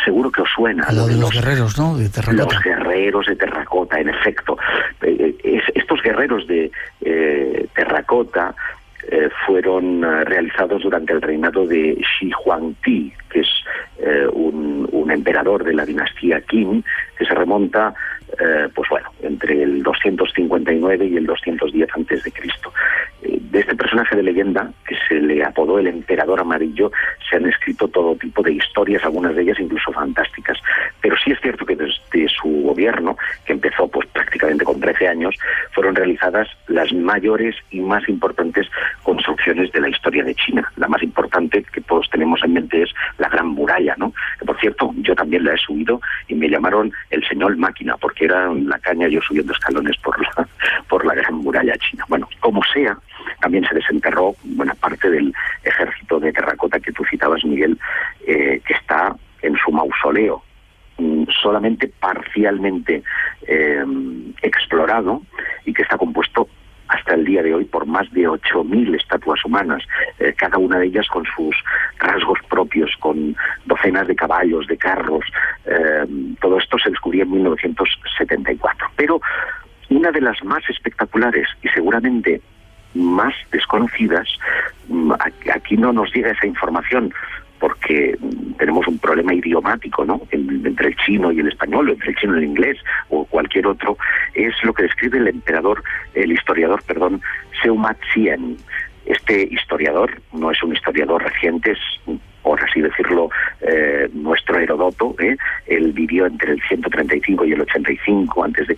Seguro que os suena. Lo de los guerreros, ¿no? De terracota. Los guerreros de terracota, en efecto. Estos guerreros de terracota fueron realizados durante el reinado de Shi Huangdi, que es un emperador de la dinastía Qin, que se remonta entre el 259 y el 210 a.C. De este personaje de leyenda, que se le apodó el Emperador Amarillo, se han escrito todo tipo de historias, algunas de ellas incluso fantásticas. Pero sí es cierto que desde su gobierno, que empezó prácticamente con 13 años, fueron realizadas las mayores y más importantes construcciones de la historia de China. La más importante que todos tenemos en mente es la Gran Muralla, ¿no? Que, por cierto, yo también la he subido y me llamaron el señor máquina, porque era la caña yo subiendo escalones por la Gran Muralla china. Bueno, como sea, también se desenterró buena parte del ejército de terracota que tú citabas, Miguel, que está en su mausoleo, solamente parcialmente explorado, y que está compuesto hasta el día de hoy por más de 8.000 estatuas humanas, cada una de ellas con sus rasgos propios, con docenas de caballos, de carros. Todo esto se descubrió en 1974. Pero una de las más espectaculares y seguramente más desconocidas, aquí no nos llega esa información porque tenemos un problema idiomático, ¿no?, entre el chino y el español, o entre el chino y el inglés, o cualquier otro, es lo que describe el historiador, Seumat Chien. Este historiador no es un historiador reciente, es, por así decirlo, nuestro Heródoto. Él vivió entre el 135 y el 85 a.C.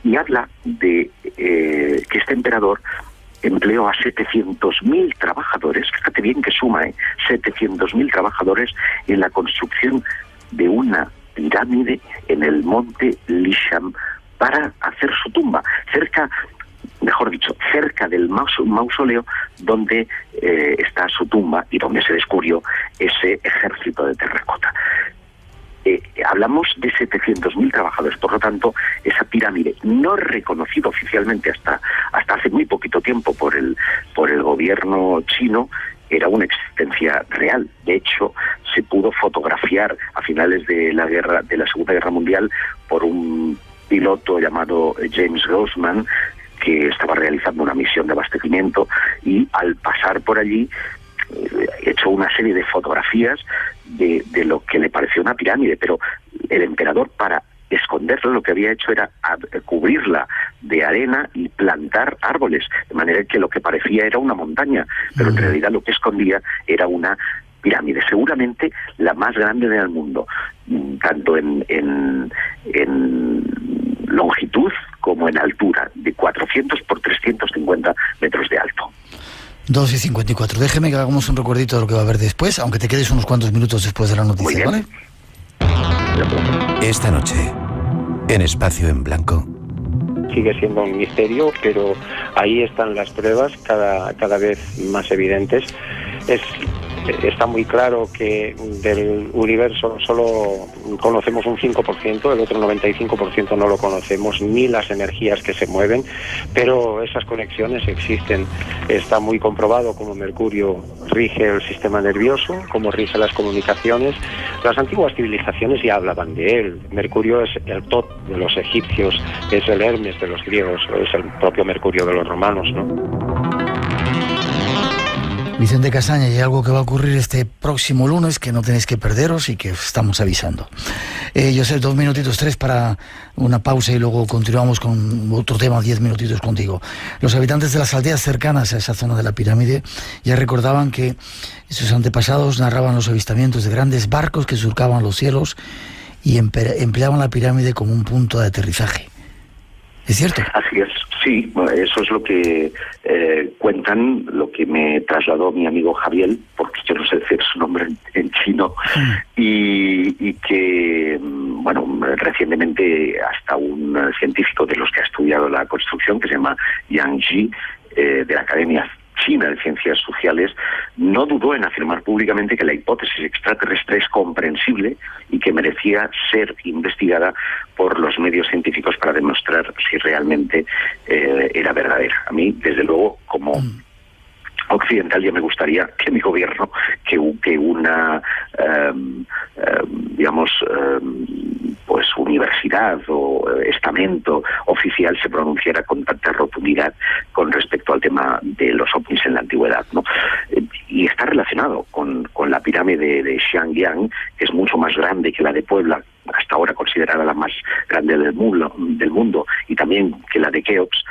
y habla de que este emperador empleó a 700.000 trabajadores, fíjate bien que suma, 700.000 trabajadores en la construcción de una pirámide en el monte Lisham para hacer su tumba, cerca del mausoleo donde está su tumba y donde se descubrió ese ejército de terracota. Hablamos de 700.000 trabajadores, por lo tanto, esa pirámide, no reconocida oficialmente hasta hace muy poquito tiempo por el gobierno chino, era una existencia real. De hecho, se pudo fotografiar a finales de la Segunda Guerra Mundial por un piloto llamado James Grossman, que estaba realizando una misión de abastecimiento, y al pasar por allí echó una serie de fotografías de lo que le pareció una pirámide, pero el emperador, para esconderla, lo que había hecho era cubrirla de arena y plantar árboles, de manera que lo que parecía era una montaña, pero en realidad lo que escondía era una pirámide, seguramente la más grande del mundo, tanto en longitud como en altura, de 400 por 300 2:54. Déjeme que hagamos un recuerdito de lo que va a haber después, aunque te quedes unos cuantos minutos después de la noticia, ¿vale? Esta noche, en Espacio en Blanco. Sigue siendo un misterio, pero ahí están las pruebas cada vez más evidentes. Está muy claro que del universo solo conocemos un 5%, el otro 95% no lo conocemos, ni las energías que se mueven, pero esas conexiones existen. Está muy comprobado cómo Mercurio rige el sistema nervioso, cómo rige las comunicaciones. Las antiguas civilizaciones ya hablaban de él. Mercurio es el Tot de los egipcios, es el Hermes de los griegos, es el propio Mercurio de los romanos, ¿no? Vicente Casaña, y algo que va a ocurrir este próximo lunes que no tenéis que perderos y que estamos avisando. Josep, 2 minutitos, 3 para una pausa y luego continuamos con otro tema, 10 minutitos contigo. Los habitantes de las aldeas cercanas a esa zona de la pirámide ya recordaban que sus antepasados narraban los avistamientos de grandes barcos que surcaban los cielos y empleaban la pirámide como un punto de aterrizaje. ¿Es cierto? Así es, sí, eso es lo que cuentan, lo que me trasladó mi amigo Javier, porque yo no sé decir su nombre en chino, y que, bueno, recientemente hasta un científico de los que ha estudiado la construcción, que se llama Yang Ji, de la Academia China de Ciencias Sociales, no dudó en afirmar públicamente que la hipótesis extraterrestre es comprensible y que merecía ser investigada por los medios científicos para demostrar si realmente era verdadera. A mí, desde luego, como occidental, ya me gustaría que mi gobierno, que una pues universidad o estamento oficial se pronunciara con tanta rotundidad con respecto al tema de los ovnis en la antigüedad, ¿no? Y está relacionado con la pirámide de Xiangyang, que es mucho más grande que la de Puebla, hasta ahora considerada la más grande del mundo, y también que la de Keops.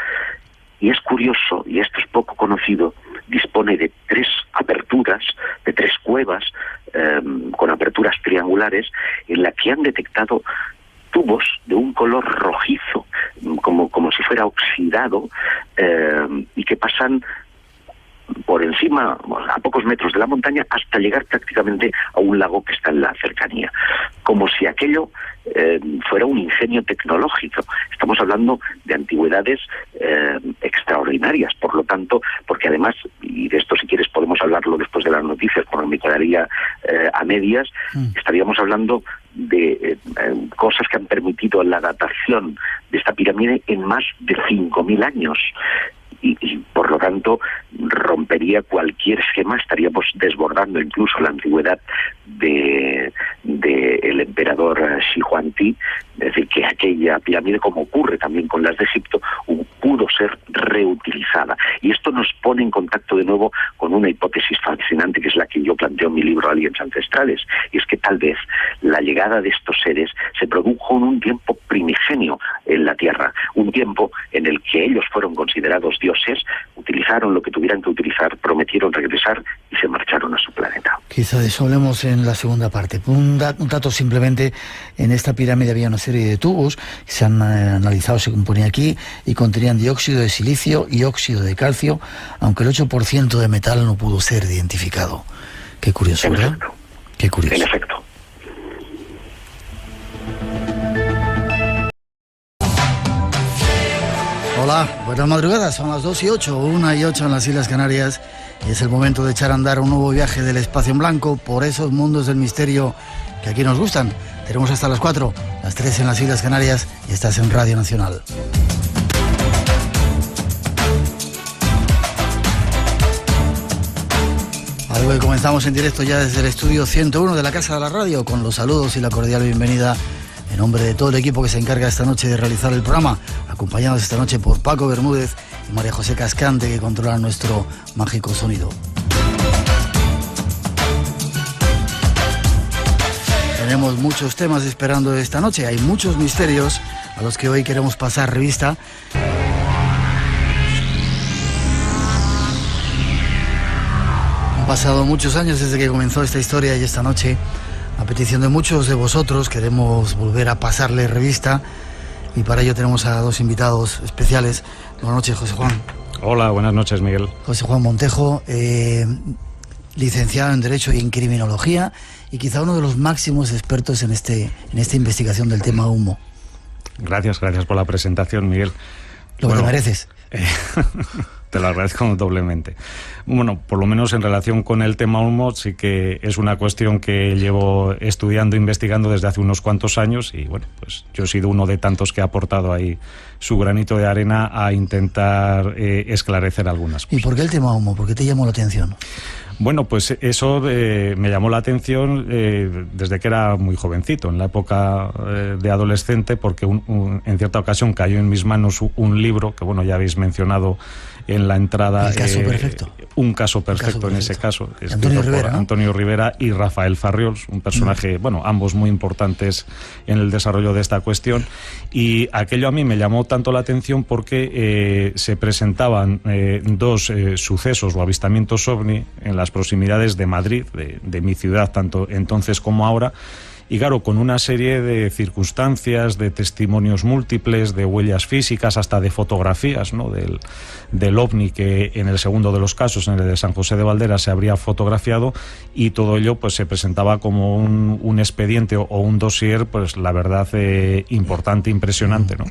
Y es curioso, y esto es poco conocido, dispone de 3 aperturas, de 3 cuevas, con aperturas triangulares, en la que han detectado tubos de un color rojizo, como si fuera oxidado, y que pasan por encima, a pocos metros de la montaña, hasta llegar prácticamente a un lago que está en la cercanía. Como si aquello fuera un ingenio tecnológico. Estamos hablando de antigüedades extraordinarias, por lo tanto, porque además, y de esto si quieres podemos hablarlo después de las noticias, porque me quedaría a medias, estaríamos hablando de cosas que han permitido la datación de esta pirámide en más de 5.000 años. Y por lo tanto rompería cualquier esquema, estaríamos desbordando incluso la antigüedad de el emperador Shi Huangdi, es decir, que aquella pirámide, como ocurre también con las de Egipto, pudo ser reutilizada. Y esto nos pone en contacto de nuevo con una hipótesis fascinante, que es la que yo planteo en mi libro Aliens Ancestrales, y es que tal vez la llegada de estos seres se produjo en un tiempo primigenio en la Tierra, un tiempo en el que ellos fueron considerados dioses, utilizaron lo que tuvieran que utilizar, prometieron regresar y se marcharon a su planeta. Quizá de eso hablemos en la segunda parte. Un dato simplemente, en esta pirámide había una serie de tubos que se han analizado, según ponía aquí, y contenían dióxido de silicio y óxido de calcio, aunque el 8% de metal no pudo ser identificado. Qué curioso, ¿verdad? Qué curioso. En efecto. Hola, buenas madrugadas, son las 2:08, 1:08 en las Islas Canarias, y es el momento de echar a andar un nuevo viaje del espacio en blanco por esos mundos del misterio que aquí nos gustan. Tenemos hasta las 4, las 3 en las Islas Canarias, y estás en Radio Nacional. Algo que comenzamos en directo ya desde el estudio 101 de la Casa de la Radio, con los saludos y la cordial bienvenida en nombre de todo el equipo que se encarga esta noche de realizar el programa, acompañados esta noche por Paco Bermúdez y María José Cascante, que controlan nuestro mágico sonido. Tenemos muchos temas esperando esta noche, hay muchos misterios a los que hoy queremos pasar revista. Han pasado muchos años desde que comenzó esta historia, y esta noche, a petición de muchos de vosotros, queremos volver a pasarle revista, y para ello tenemos a 2 invitados especiales. Buenas noches, José Juan. Hola, buenas noches, Miguel. José Juan Montejo, licenciado en Derecho y en Criminología, y quizá uno de los máximos expertos en esta investigación del tema humo. Gracias por la presentación, Miguel. Lo que te mereces. Te lo agradezco doblemente. Bueno, por lo menos en relación con el tema humo, sí que es una cuestión que llevo estudiando, investigando desde hace unos cuantos años, y bueno, pues yo he sido uno de tantos que ha aportado ahí su granito de arena a intentar esclarecer algunas cosas. ¿Y por qué el tema humo? ¿Por qué te llamó la atención? Bueno, pues eso me llamó la atención desde que era muy jovencito, en la época de adolescente, porque en cierta ocasión cayó en mis manos un libro que, bueno, ya habéis mencionado en la entrada. El caso perfecto. Un caso perfecto en ese caso. Antonio Rivera, por Antonio Rivera y Rafael Farriols, un personaje, bueno, ambos muy importantes en el desarrollo de esta cuestión. Y aquello a mí me llamó tanto la atención porque se presentaban dos sucesos o avistamientos ovni en las proximidades de Madrid, de mi ciudad, tanto entonces como ahora. Y claro, con una serie de circunstancias, de testimonios múltiples, de huellas físicas, hasta de fotografías, ¿no?, del ovni, que en el segundo de los casos, en el de San José de Valderas, se habría fotografiado, y todo ello pues se presentaba como un expediente o un dossier, pues la verdad, importante, impresionante, ¿no?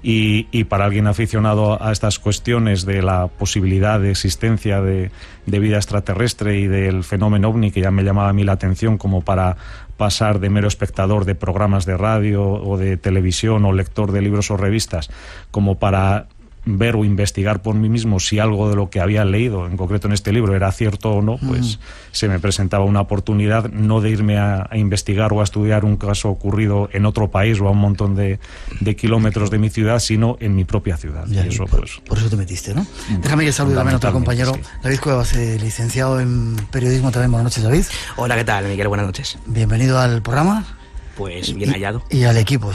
Y para alguien aficionado a estas cuestiones de la posibilidad de existencia de vida extraterrestre y del fenómeno ovni, que ya me llamaba a mí la atención, como para pasar de mero espectador de programas de radio o de televisión o lector de libros o revistas, como para ver o investigar por mí mismo si algo de lo que había leído, en concreto en este libro, era cierto o no, pues se me presentaba una oportunidad, no de irme a investigar o a estudiar un caso ocurrido en otro país o a un montón de kilómetros de mi ciudad, sino en mi propia ciudad. Ya, y eso, por eso te metiste, ¿no? Déjame que salude también a otro compañero, sí. David Cuevas, licenciado en periodismo también. Buenas noches, David. Hola, ¿qué tal, Miguel? Buenas noches. Bienvenido al programa. Pues bien hallado. Y al equipo,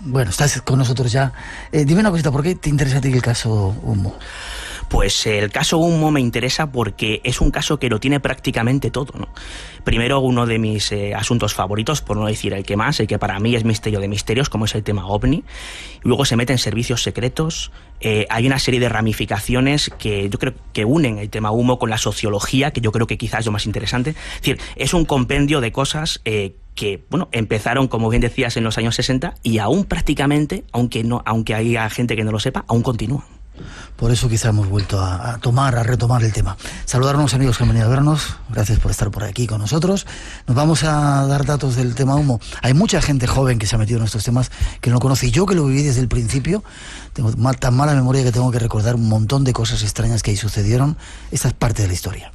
bueno, estás con nosotros ya. Dime una cosita, ¿por qué te interesa a ti el caso Humo? Pues el caso Humo me interesa porque es un caso que lo tiene prácticamente todo, ¿no? Primero, uno de mis asuntos favoritos, por no decir el que más, el que para mí es misterio de misterios, como es el tema OVNI. Luego se mete en servicios secretos. Hay una serie de ramificaciones que yo creo que unen el tema Humo con la sociología, que yo creo que quizás es lo más interesante. Es decir, es un compendio de cosas que, bueno, empezaron, como bien decías, en los años 60 y aún prácticamente, aunque haya gente que no lo sepa, aún continúan. Por eso quizá hemos vuelto a retomar el tema. Saludar a unos amigos que han venido a vernos. Gracias por estar por aquí con nosotros. Nos vamos a dar datos del tema humo. Hay mucha gente joven que se ha metido en estos temas que no lo conoce. Y yo, que lo viví desde el principio, tengo tan mala memoria que tengo que recordar un montón de cosas extrañas que ahí sucedieron. Esta es parte de la historia.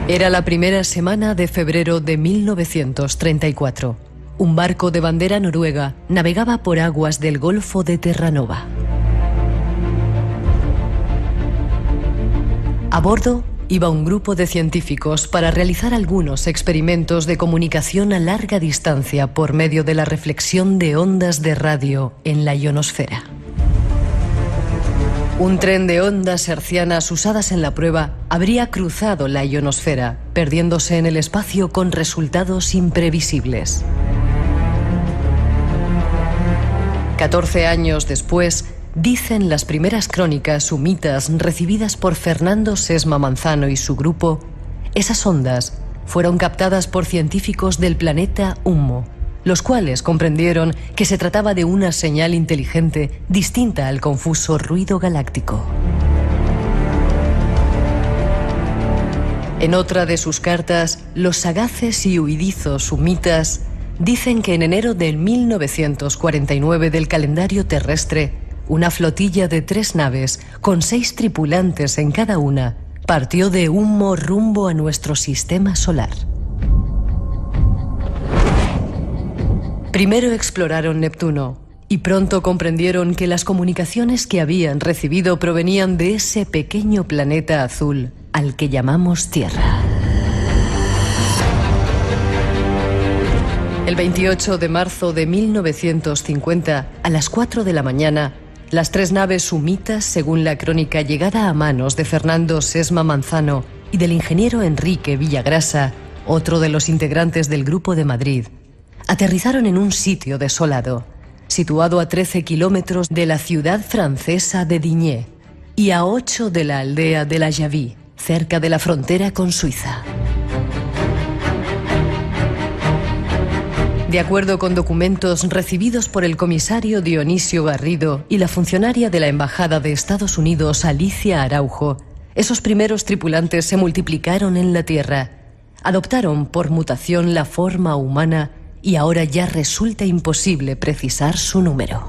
Era la primera semana de febrero de 1934. Un barco de bandera noruega navegaba por aguas del Golfo de Terranova. A bordo iba un grupo de científicos para realizar algunos experimentos de comunicación a larga distancia por medio de la reflexión de ondas de radio en la ionosfera. Un tren de ondas hertzianas usadas en la prueba habría cruzado la ionosfera, perdiéndose en el espacio con resultados imprevisibles. 14 años después, dicen las primeras crónicas sumitas recibidas por Fernando Sesma Manzano y su grupo, esas ondas fueron captadas por científicos del planeta Humo, los cuales comprendieron que se trataba de una señal inteligente distinta al confuso ruido galáctico. En otra de sus cartas, los sagaces y huidizos sumitas dicen que en enero de 1949 del calendario terrestre, una flotilla de 3 naves, con 6 tripulantes en cada una, partió de Humo rumbo a nuestro sistema solar. Primero exploraron Neptuno y pronto comprendieron que las comunicaciones que habían recibido provenían de ese pequeño planeta azul al que llamamos Tierra. El 28 de marzo de 1950, a las 4 de la mañana, las 3 naves sumitas, según la crónica llegada a manos de Fernando Sesma Manzano y del ingeniero Enrique Villagrasa, otro de los integrantes del Grupo de Madrid, aterrizaron en un sitio desolado. situado a 13 kilómetros de la ciudad francesa de Digne y a 8 de la aldea de La Javie, cerca de la frontera con Suiza. De acuerdo con documentos recibidos por el comisario Dionisio Garrido y la funcionaria de la Embajada de Estados Unidos, Alicia Araujo, esos primeros tripulantes se multiplicaron en la Tierra, adoptaron por mutación la forma humana y ahora ya resulta imposible precisar su número.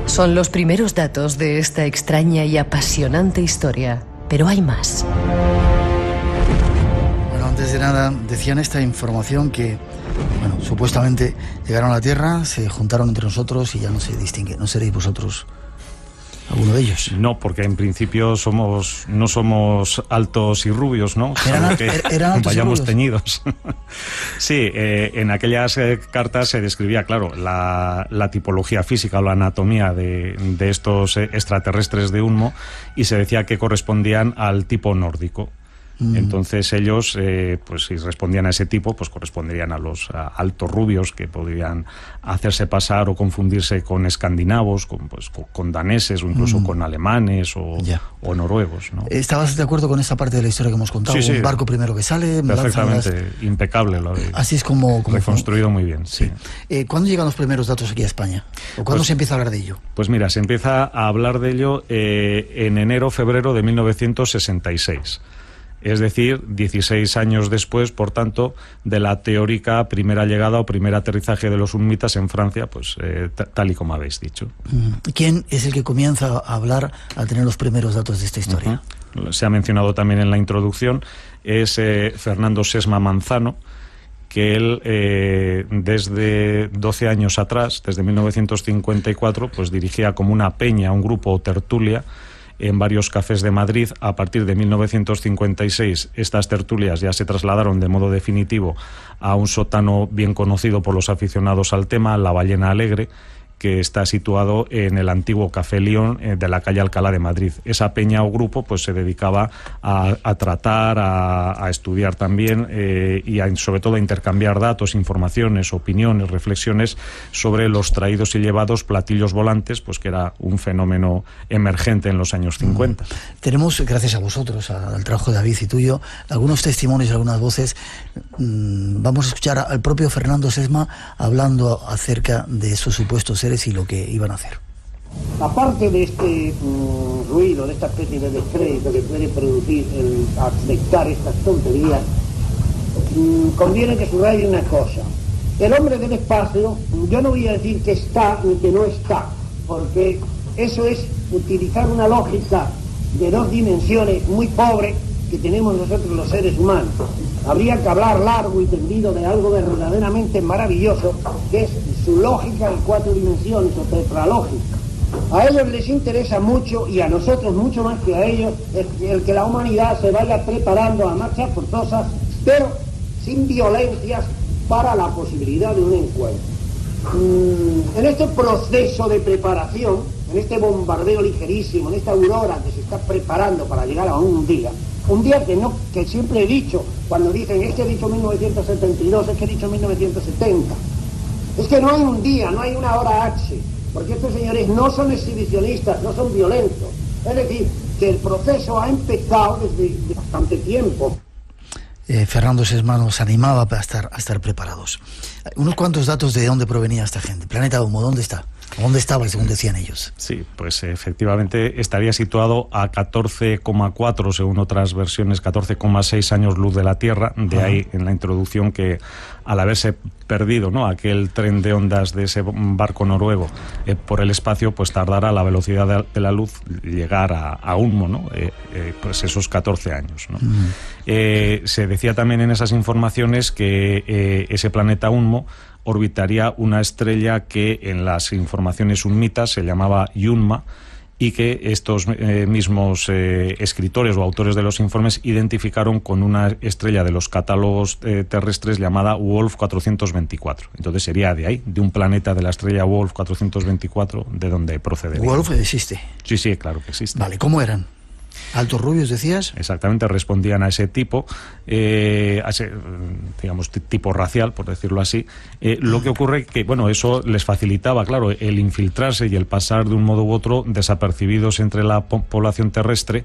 Son los primeros datos de esta extraña y apasionante historia, pero hay más. Antes de nada, decían esta información que, bueno, supuestamente llegaron a la Tierra, se juntaron entre nosotros y ya no se distingue. ¿No seréis vosotros alguno de ellos? No, porque en principio no somos altos y rubios, ¿no? Eran altos vayamos y rubios. teñidos. Sí, en aquellas cartas se describía, claro, la tipología física o la anatomía de estos extraterrestres de Unmo, y se decía que correspondían al tipo nórdico. Entonces ellos, pues si respondían a ese tipo, pues corresponderían a los altos rubios, que podrían hacerse pasar o confundirse con escandinavos, con daneses o incluso con alemanes o noruegos, ¿no? ¿Estabas de acuerdo con esta parte de la historia que hemos contado? Sí, sí. Un barco primero que sale, perfectamente, impecable. Así es como reconstruido muy bien, sí. ¿Cuándo llegan los primeros datos aquí a España? ¿O cuándo se empieza a hablar de ello? Pues mira, se empieza a hablar de ello en enero-febrero de 1966. Es decir, 16 años después, por tanto, de la teórica primera llegada o primer aterrizaje de los unmitas en Francia, pues tal y como habéis dicho. ¿Quién es el que comienza a hablar, a tener los primeros datos de esta historia? Se ha mencionado también en la introducción, es Fernando Sesma Manzano, que él desde 12 años atrás, desde 1954, pues dirigía como una peña, un grupo o tertulia, en varios cafés de Madrid. A partir de 1956 estas tertulias ya se trasladaron de modo definitivo a un sótano bien conocido por los aficionados al tema, La Ballena Alegre, que está situado en el antiguo Café León de la calle Alcalá de Madrid. Esa peña o grupo pues se dedicaba a tratar, a estudiar también y sobre todo a intercambiar datos, informaciones, opiniones, reflexiones sobre los traídos y llevados platillos volantes, pues que era un fenómeno emergente en los años 50. Tenemos, gracias a vosotros, al trabajo de David y tuyo, algunos testimonios, algunas voces. Vamos a escuchar al propio Fernando Sesma hablando acerca de esos supuestos seres y lo que iban a hacer. Aparte de este ruido, de esta especie de descrédito que puede producir el aceptar estas tonterías, conviene que subraye una cosa. El hombre del espacio, yo no voy a decir que está ni que no está, porque eso es utilizar una lógica de dos dimensiones muy pobre que tenemos nosotros los seres humanos. Habría que hablar largo y tendido de algo verdaderamente maravilloso, que es su lógica de 4 dimensiones o tetralógica. A ellos les interesa mucho, y a nosotros mucho más que a ellos, el que la humanidad se vaya preparando a marchas forzosas, pero sin violencias, para la posibilidad de un encuentro. En este proceso de preparación, en este bombardeo ligerísimo, en esta aurora que se está preparando para llegar a un día que siempre he dicho, cuando dicen es que he dicho 1972, es que he dicho 1970, es que no hay un día, no hay una hora H, porque estos señores no son exhibicionistas, no son violentos, es decir, que el proceso ha empezado desde bastante tiempo. Fernando Sesma nos animaba a estar preparados. Unos cuantos datos de dónde provenía esta gente. Planeta Humo, ¿dónde está? ¿Dónde estaba, según decían ellos? Sí, pues efectivamente estaría situado a 14,4, según otras versiones, 14,6 años luz de la Tierra. De ahí en la introducción que al haberse perdido, ¿no?, aquel tren de ondas de ese barco noruego por el espacio, pues tardará a la velocidad de la luz llegar a Unmo, ¿no? Pues esos 14 años, ¿no? Se decía también en esas informaciones que ese planeta Unmo orbitaría una estrella que en las informaciones unmitas se llamaba Yunma, y que estos mismos escritores o autores de los informes identificaron con una estrella de los catálogos terrestres llamada Wolf 424. Entonces sería de ahí, de un planeta de la estrella Wolf 424, de donde procedería. ¿Wolf existe? Sí, claro que existe. Vale, ¿cómo eran? ¿Altos rubios, decías? Exactamente, respondían a ese tipo, digamos, tipo racial, por decirlo así. Lo que ocurre que, bueno, eso les facilitaba, claro, el infiltrarse y el pasar de un modo u otro desapercibidos entre la población terrestre,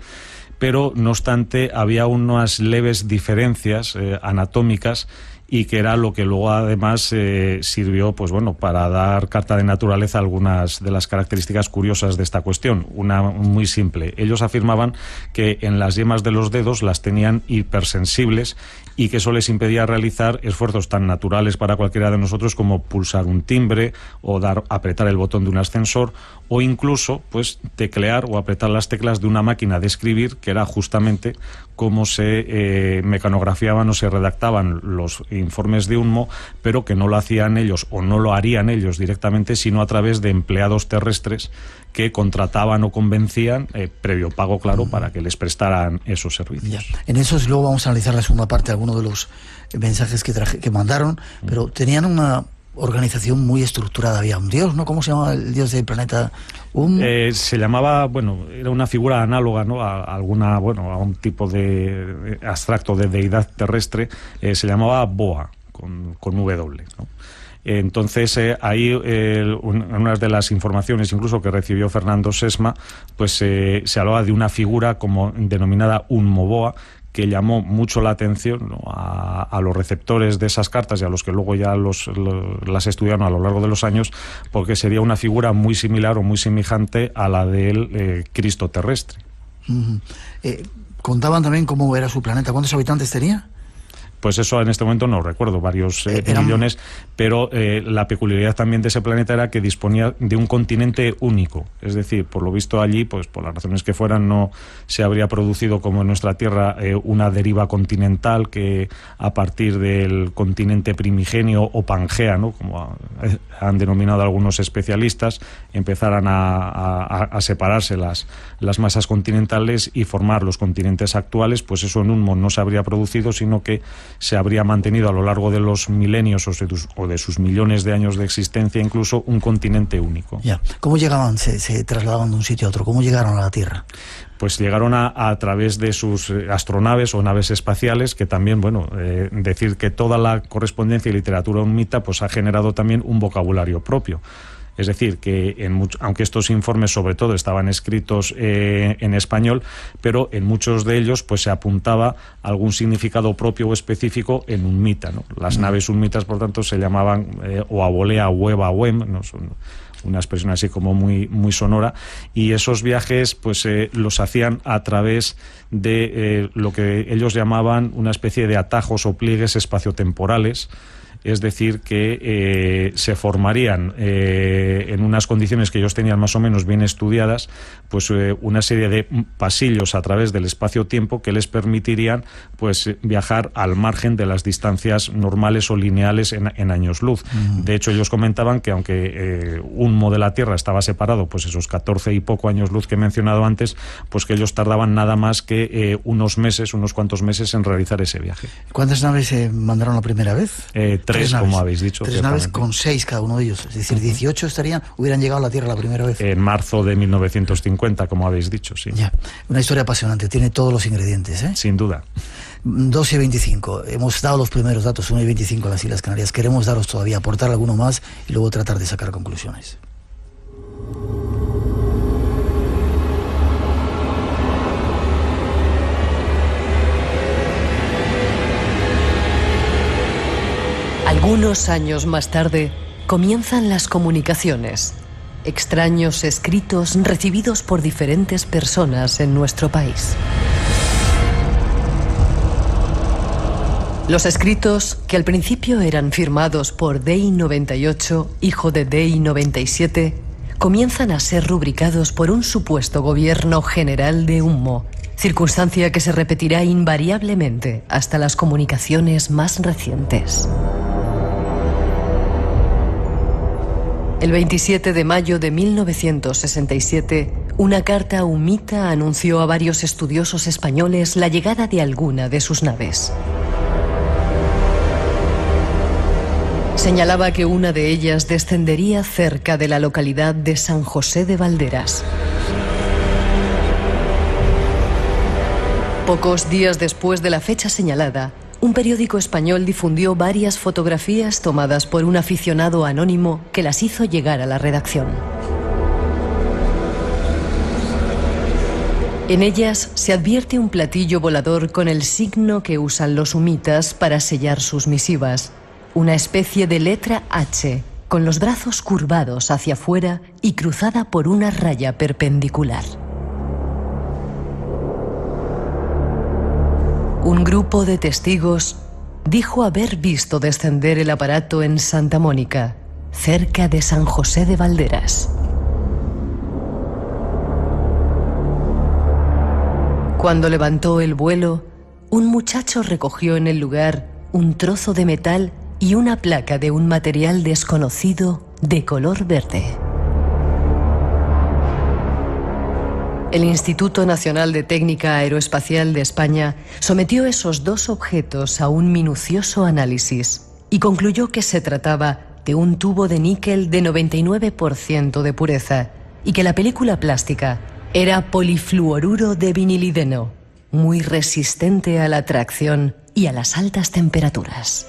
pero no obstante había unas leves diferencias anatómicas, y que era lo que luego además sirvió, pues bueno, para dar carta de naturaleza a algunas de las características curiosas de esta cuestión. Una muy simple: ellos afirmaban que en las yemas de los dedos las tenían hipersensibles y que eso les impedía realizar esfuerzos tan naturales para cualquiera de nosotros como pulsar un timbre o apretar el botón de un ascensor, o incluso pues teclear o apretar las teclas de una máquina de escribir, que era justamente cómo se mecanografiaban o se redactaban los informes de Unmo, pero que no lo hacían ellos o no lo harían ellos directamente, sino a través de empleados terrestres que contrataban o convencían, previo pago, claro, para que les prestaran esos servicios. Ya. En eso luego vamos a analizar la segunda parte, algunos de los mensajes que mandaron, pero tenían una organización muy estructurada. Había un dios, ¿no? ¿Cómo se llama el dios del planeta? Se llamaba, bueno, era una figura análoga, ¿no?, a un tipo de abstracto de deidad terrestre. Se llamaba Boa, con W, ¿no? Entonces, ahí, una de las informaciones incluso que recibió Fernando Sesma, pues se hablaba de una figura como denominada Unmoboa, que llamó mucho la atención, ¿no?, a los receptores de esas cartas y a los que luego ya las estudiaron a lo largo de los años, porque sería una figura muy similar o muy semejante a la del Cristo terrestre. ¿Contaban también cómo era su planeta? ¿Cuántos habitantes tenía? Pues eso en este momento no recuerdo, varios millones, pero la peculiaridad también de ese planeta era que disponía de un continente único. Es decir, por lo visto allí, pues por las razones que fueran, no se habría producido como en nuestra Tierra una deriva continental que a partir del continente primigenio o Pangea, ¿no?, como han denominado algunos especialistas, empezaran a separarse las masas continentales y formar los continentes actuales. Pues eso en Unmo no se habría producido, sino que se habría mantenido a lo largo de los milenios o de sus millones de años de existencia incluso un continente único. Ya. ¿Cómo llegaban, se trasladaban de un sitio a otro? ¿Cómo llegaron a la Tierra? Pues llegaron a través de sus astronaves o naves espaciales, que también, bueno, decir que toda la correspondencia y literatura unmita pues ha generado también un vocabulario propio. Es decir, que aunque estos informes sobre todo estaban escritos en español, pero en muchos de ellos pues se apuntaba algún significado propio o específico en unmita, ¿no? Las naves unmitas, por tanto, se llamaban Oabolea, Hueva, Wem, ¿no? Son una expresión así como muy, muy sonora, y esos viajes pues los hacían a través de lo que ellos llamaban una especie de atajos o pliegues espaciotemporales. Es decir, que se formarían en unas condiciones que ellos tenían más o menos bien estudiadas, pues una serie de pasillos a través del espacio-tiempo que les permitirían pues viajar al margen de las distancias normales o lineales en años luz. De hecho, ellos comentaban que aunque Unmo de la Tierra estaba separado pues esos 14 y poco años luz que he mencionado antes, pues que ellos tardaban nada más que unos cuantos meses en realizar ese viaje. ¿Cuántas naves se mandaron la primera vez? Tres naves, como habéis dicho. 3 naves con 6 cada uno de ellos. Es decir, 18 hubieran llegado a la Tierra la primera vez. En marzo de 1950, como habéis dicho, sí. Ya. Una historia apasionante, tiene todos los ingredientes, ¿eh? Sin duda. 2:25. Hemos dado los primeros datos, 1:25 en las Islas Canarias. Queremos daros todavía, aportar alguno más y luego tratar de sacar conclusiones. Algunos años más tarde, comienzan las comunicaciones. Extraños escritos recibidos por diferentes personas en nuestro país. Los escritos, que al principio eran firmados por Dei 98, hijo de Dei 97, comienzan a ser rubricados por un supuesto gobierno general de Unmo, circunstancia que se repetirá invariablemente hasta las comunicaciones más recientes. El 27 de mayo de 1967, una carta unmita anunció a varios estudiosos españoles la llegada de alguna de sus naves. Señalaba que una de ellas descendería cerca de la localidad de San José de Valderas. Pocos días después de la fecha señalada, un periódico español difundió varias fotografías tomadas por un aficionado anónimo que las hizo llegar a la redacción. En ellas se advierte un platillo volador con el signo que usan los humitas para sellar sus misivas, una especie de letra H, con los brazos curvados hacia afuera y cruzada por una raya perpendicular. Un grupo de testigos dijo haber visto descender el aparato en Santa Mónica, cerca de San José de Valderas. Cuando levantó el vuelo, un muchacho recogió en el lugar un trozo de metal y una placa de un material desconocido de color verde. El Instituto Nacional de Técnica Aeroespacial de España sometió esos dos objetos a un minucioso análisis y concluyó que se trataba de un tubo de níquel de 99% de pureza y que la película plástica era polifluoruro de vinilideno, muy resistente a la tracción y a las altas temperaturas.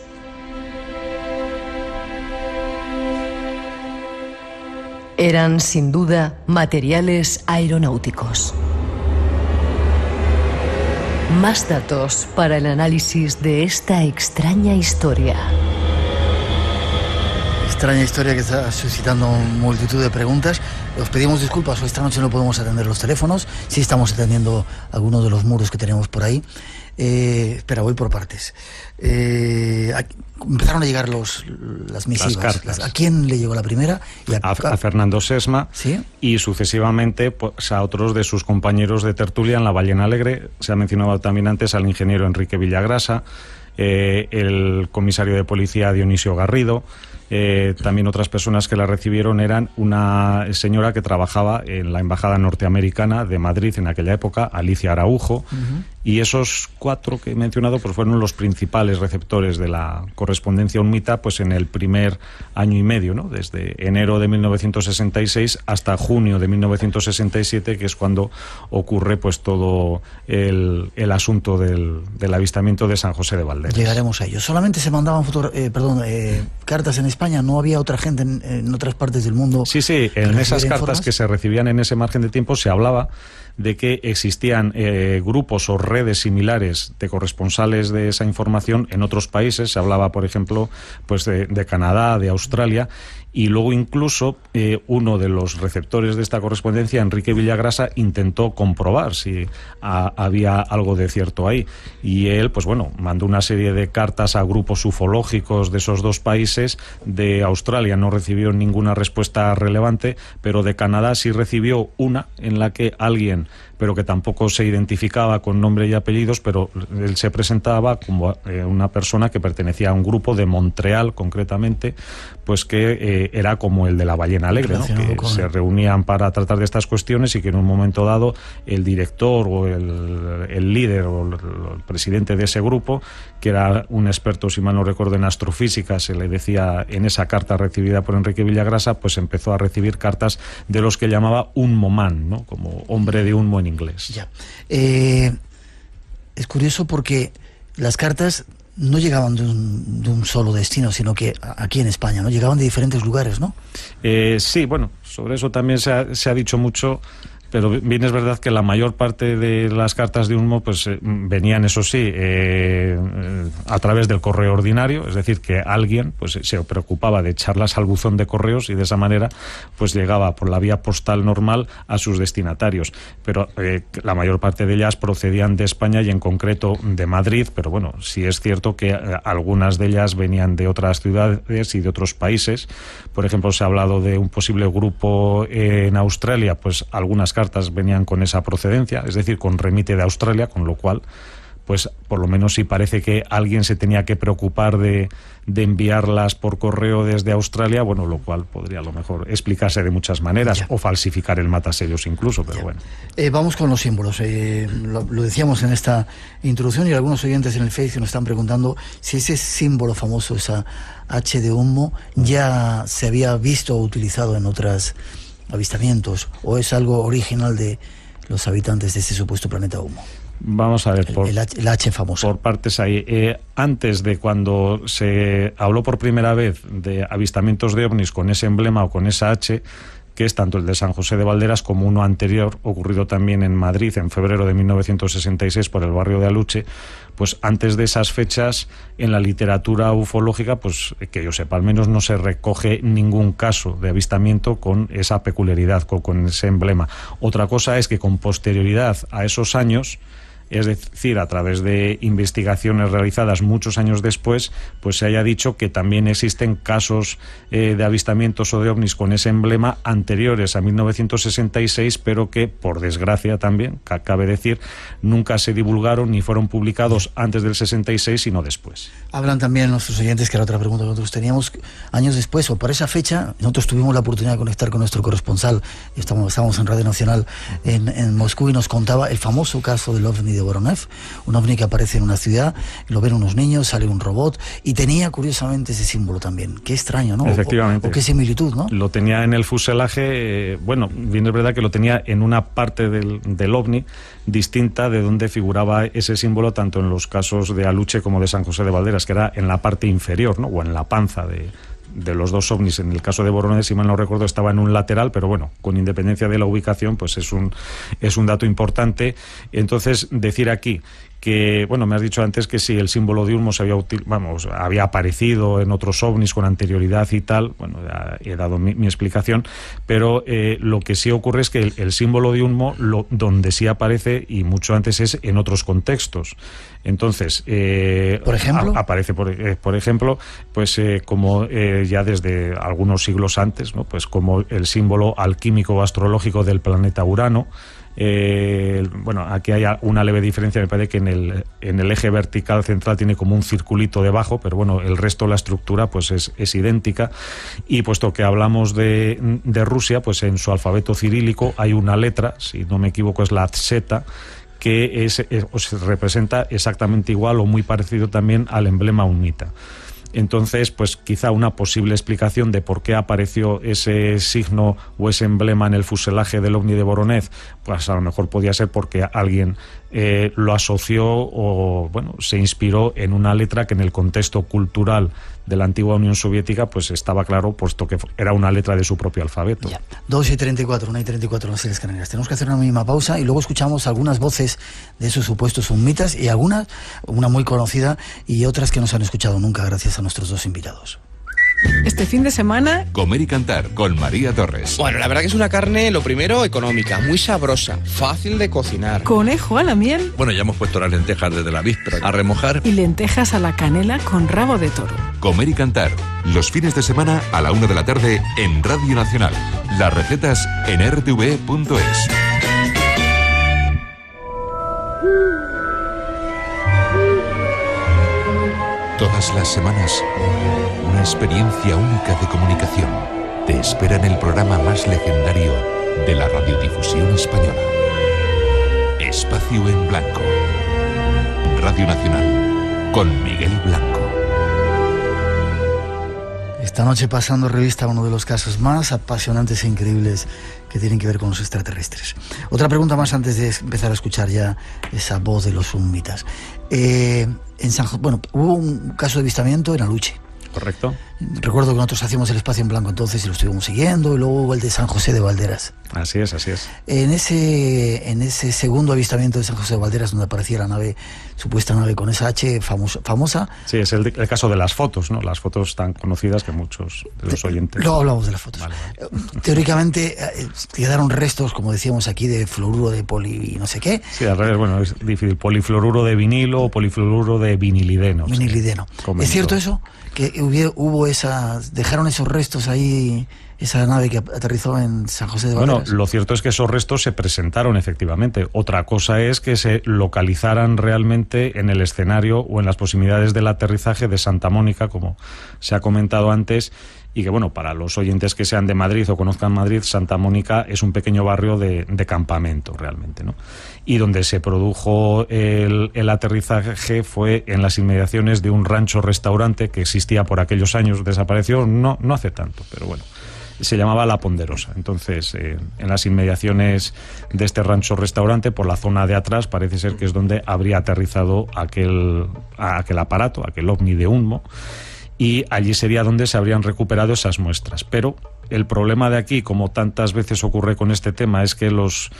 Eran, sin duda, materiales aeronáuticos. Más datos para el análisis de esta extraña historia. Extraña historia que está suscitando multitud de preguntas. Os pedimos disculpas, esta noche no podemos atender los teléfonos. Sí estamos atendiendo algunos de los muros que tenemos por ahí. Espera, voy por partes. Empezaron a llegar las misivas. Las cartas. ¿A quién le llegó la primera? A Fernando Sesma. ¿Sí? Y sucesivamente pues, a otros de sus compañeros de tertulia en La Ballena Alegre. Se ha mencionado también antes al ingeniero Enrique Villagrasa, el comisario de policía Dionisio Garrido. También otras personas que la recibieron eran una señora que trabajaba en la embajada norteamericana de Madrid en aquella época, Alicia Araujo, y esos 4 que he mencionado pues fueron los principales receptores de la correspondencia humita pues en el primer año y medio, ¿no? Desde enero de 1966 hasta junio de 1967, que es cuando ocurre pues todo el asunto del avistamiento de San José de Valderas. Llegaremos a ello. Solamente se mandaban cartas en España, ¿no había otra gente en otras partes del mundo? Sí, en esas cartas que se recibían en ese margen de tiempo se hablaba de que existían grupos o redes similares de corresponsales de esa información en otros países. Se hablaba, por ejemplo, pues de Canadá, de Australia, y luego incluso uno de los receptores de esta correspondencia, Enrique Villagrasa, intentó comprobar si había algo de cierto ahí. Y él, pues bueno, mandó una serie de cartas a grupos ufológicos de esos dos países. De Australia no recibió ninguna respuesta relevante, pero de Canadá sí recibió una en la que alguien, pero que tampoco se identificaba con nombre y apellidos, pero él se presentaba como una persona que pertenecía a un grupo de Montreal, concretamente, pues que era como el de La Ballena Alegre, ¿no? Que se reunían para tratar de estas cuestiones y que en un momento dado el director o el líder o el presidente de ese grupo, que era un experto, si mal no recuerdo, en astrofísica, se le decía en esa carta recibida por Enrique Villagrasa, pues empezó a recibir cartas de los que llamaba un momán, ¿no? Como hombre de humo en inglés. Ya. Es curioso porque las cartas no llegaban de un solo destino, sino que aquí en España, ¿no? Llegaban de diferentes lugares, ¿no? Sí, bueno, sobre eso también se ha dicho mucho. Pero bien es verdad que la mayor parte de las cartas de humo pues venían, eso sí, a través del correo ordinario, es decir, que alguien pues se preocupaba de echarlas al buzón de correos y de esa manera pues llegaba por la vía postal normal a sus destinatarios. Pero la mayor parte de ellas procedían de España y en concreto de Madrid, pero bueno, sí es cierto que algunas de ellas venían de otras ciudades y de otros países. Por ejemplo, se ha hablado de un posible grupo en Australia, pues algunas cartas venían con esa procedencia, es decir, con remite de Australia, con lo cual, pues por lo menos sí parece que alguien se tenía que preocupar de enviarlas por correo desde Australia, bueno, lo cual podría a lo mejor explicarse de muchas maneras, o falsificar el matasellos incluso, pero bueno. Vamos con los símbolos. Lo decíamos en esta introducción y algunos oyentes en el Facebook nos están preguntando si ese símbolo famoso, esa H de humo, ya se había visto o utilizado en otras avistamientos, o es algo original de los habitantes de este supuesto planeta humo. Vamos a ver, el H famoso. Por partes ahí. Antes de cuando se habló por primera vez de avistamientos de ovnis con ese emblema o con esa H, que es tanto el de San José de Valderas como uno anterior, ocurrido también en Madrid en febrero de 1966 por el barrio de Aluche, pues antes de esas fechas en la literatura ufológica, pues que yo sepa, al menos no se recoge ningún caso de avistamiento con esa peculiaridad, con ese emblema. Otra cosa es que con posterioridad a esos años, es decir, a través de investigaciones realizadas muchos años después, pues se haya dicho que también existen casos de avistamientos o de ovnis con ese emblema anteriores a 1966, pero que, por desgracia también, cabe decir, nunca se divulgaron ni fueron publicados antes del 66, sino después. Hablan también nuestros oyentes, que era otra pregunta que nosotros teníamos, años después, o por esa fecha, nosotros tuvimos la oportunidad de conectar con nuestro corresponsal, estábamos en Radio Nacional en Moscú, y nos contaba el famoso caso del ovni de Voronezh, un ovni que aparece en una ciudad, lo ven unos niños, sale un robot, y tenía curiosamente ese símbolo también. Qué extraño, ¿no? Efectivamente. O qué similitud, ¿no? Lo tenía en el fuselaje, bueno, bien es verdad que lo tenía en una parte del ovni distinta de donde figuraba ese símbolo, tanto en los casos de Aluche como de San José de Valderas, que era en la parte inferior, ¿no? O en la panza de los dos ovnis. En el caso de Voronezh, si mal no recuerdo, estaba en un lateral, pero bueno, con independencia de la ubicación, pues es un dato importante. Entonces, decir aquí que, bueno, me has dicho antes que si el símbolo de Ulmo había aparecido en otros ovnis con anterioridad y tal, bueno, he dado mi explicación, pero lo que sí ocurre es que el símbolo de Ulmo, donde sí aparece, y mucho antes, es en otros contextos. Entonces, ¿por ejemplo? Aparece, por ejemplo, pues como ya desde algunos siglos antes, ¿no? Pues como el símbolo alquímico o astrológico del planeta Urano. Bueno, aquí hay una leve diferencia, me parece que en el eje vertical central tiene como un circulito debajo, pero bueno, el resto de la estructura pues es idéntica. Y puesto que hablamos de Rusia, pues en su alfabeto cirílico hay una letra, si no me equivoco es la Z, que se representa exactamente igual o muy parecido también al emblema unita. Entonces, pues quizá una posible explicación de por qué apareció ese signo o ese emblema en el fuselaje del ovni de Voronezh, pues a lo mejor podía ser porque alguien lo asoció o, bueno, se inspiró en una letra que en el contexto cultural de la antigua Unión Soviética pues estaba claro, puesto que era una letra de su propio alfabeto. Ya. 2:34, 1:34 en las Islas Canarias. Tenemos que hacer una mínima pausa y luego escuchamos algunas voces de esos supuestos humitas, y algunas, una muy conocida y otras que no se han escuchado nunca, gracias a nuestros dos invitados. Este fin de semana... Comer y cantar con María Torres. Bueno, la verdad que es una carne, lo primero, económica, muy sabrosa, fácil de cocinar. Conejo a la miel. Bueno, ya hemos puesto las lentejas desde la víspera a remojar. Y lentejas a la canela con rabo de toro. Comer y cantar, los fines de semana a la 1 de la tarde en Radio Nacional. Las recetas en rtve.es. Todas las semanas, una experiencia única de comunicación te espera en el programa más legendario de la radiodifusión española. Espacio en Blanco. Radio Nacional, con Miguel Blanco. Esta noche pasando revista a uno de los casos más apasionantes e increíbles que tienen que ver con los extraterrestres. Otra pregunta más antes de empezar a escuchar ya esa voz de los humitas. Hubo un caso de avistamiento en Aluche. Correcto. Recuerdo que nosotros hacíamos el Espacio en Blanco entonces y lo estuvimos siguiendo, y luego hubo el de San José de Valderas. Así es, así es. En ese segundo avistamiento de San José de Valderas, donde aparecía la nave, supuesta nave con esa H famosa. Sí, es el caso de las fotos, ¿no? Las fotos tan conocidas que muchos de los oyentes... Luego hablamos de las fotos. Vale. Teóricamente quedaron restos, como decíamos aquí, de fluoruro de poli no sé qué. Sí, al revés, bueno, es difícil. Polifluoruro de vinilo o polifluoruro de vinilideno. Vinilideno. ¿Es cierto eso? Que dejaron esos restos ahí, esa nave que aterrizó en San José de Valderas. Bueno, lo cierto es que esos restos se presentaron efectivamente. Otra cosa es que se localizaran realmente en el escenario o en las proximidades del aterrizaje de Santa Mónica, como se ha comentado antes, y que, bueno, para los oyentes que sean de Madrid o conozcan Madrid, Santa Mónica es un pequeño barrio de campamento realmente, ¿no? Y donde se produjo el aterrizaje fue en las inmediaciones de un rancho-restaurante que existía por aquellos años, desapareció no hace tanto, pero bueno. se llamaba La Ponderosa. Entonces, en las inmediaciones de este rancho-restaurante, por la zona de atrás, parece ser que es donde habría aterrizado aquel aparato, aquel ovni de Unmo, y allí sería donde se habrían recuperado esas muestras. Pero el problema de aquí, como tantas veces ocurre con este tema, es que los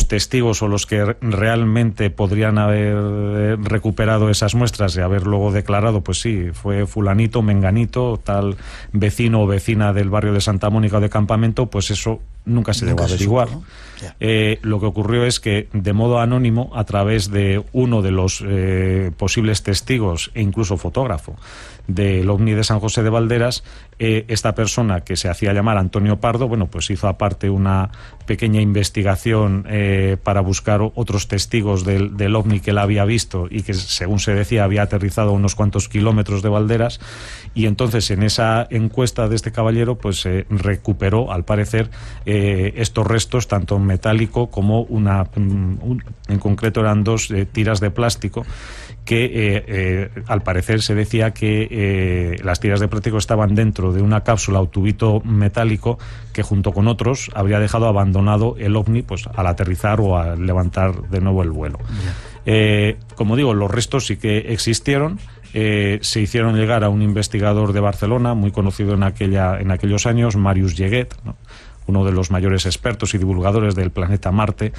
testigos o los que realmente podrían haber recuperado esas muestras y haber luego declarado, pues sí, fue fulanito, menganito, tal vecino o vecina del barrio de Santa Mónica o de Campamento, pues eso nunca se llegó a averiguar. Supo, ¿no? Lo que ocurrió es que, de modo anónimo, a través de uno de los posibles testigos e incluso fotógrafo del ovni de San José de Valderas, esta persona, que se hacía llamar Antonio Pardo, bueno, pues hizo aparte una pequeña investigación para buscar otros testigos del ovni que él había visto y que, según se decía, había aterrizado a unos cuantos kilómetros de Valderas, y entonces en esa encuesta de este caballero pues recuperó, al parecer, estos restos, tanto metálico como en concreto eran 2 tiras de plástico que al parecer se decía que las tiras de plástico estaban dentro de una cápsula o tubito metálico que, junto con otros, habría dejado abandonado el ovni pues al aterrizar o al levantar de nuevo el vuelo. Como digo, los restos sí que existieron. Se hicieron llegar a un investigador de Barcelona muy conocido en aquellos años, Marius Lleguet, ¿no?, uno de los mayores expertos y divulgadores del planeta Marte.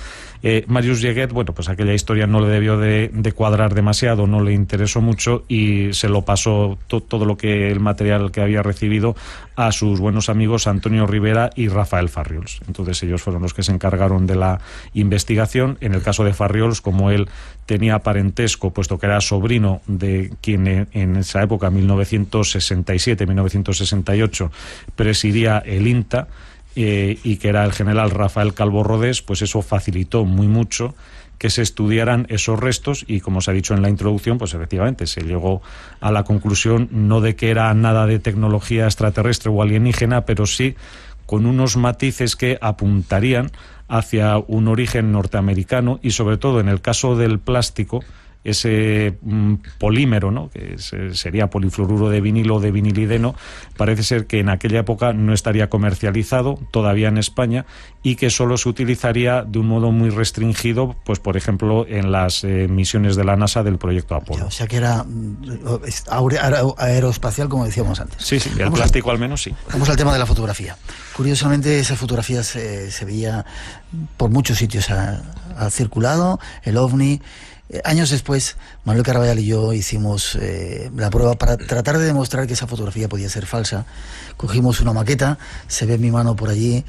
Marius Lleguet, bueno, pues aquella historia no le debió de cuadrar demasiado, no le interesó mucho, y se lo pasó todo lo que el material que había recibido a sus buenos amigos Antonio Rivera y Rafael Farriols. Entonces ellos fueron los que se encargaron de la investigación. En el caso de Farriols, como él tenía parentesco, puesto que era sobrino de quien en esa época, 1967-1968, presidía el INTA, y que era el general Rafael Calvo Rodés, pues eso facilitó muy mucho que se estudiaran esos restos, y, como se ha dicho en la introducción, pues efectivamente se llegó a la conclusión no de que era nada de tecnología extraterrestre o alienígena, pero sí con unos matices que apuntarían hacia un origen norteamericano, y sobre todo en el caso del plástico, ese polímero, ¿no?, que sería polifluoruro de vinilo o de vinilideno, parece ser que en aquella época no estaría comercializado todavía en España, y que solo se utilizaría de un modo muy restringido, pues por ejemplo en las misiones de la NASA del proyecto Apolo. O sea que era aeroespacial, como decíamos antes. Sí, el plástico al menos sí. Vamos al tema de la fotografía. Curiosamente, esa fotografía se veía por muchos sitios, ha circulado el ovni. Años después, Manuel Carvallal y yo hicimos la prueba para tratar de demostrar que esa fotografía podía ser falsa. Cogimos una maqueta, se ve mi mano por allí,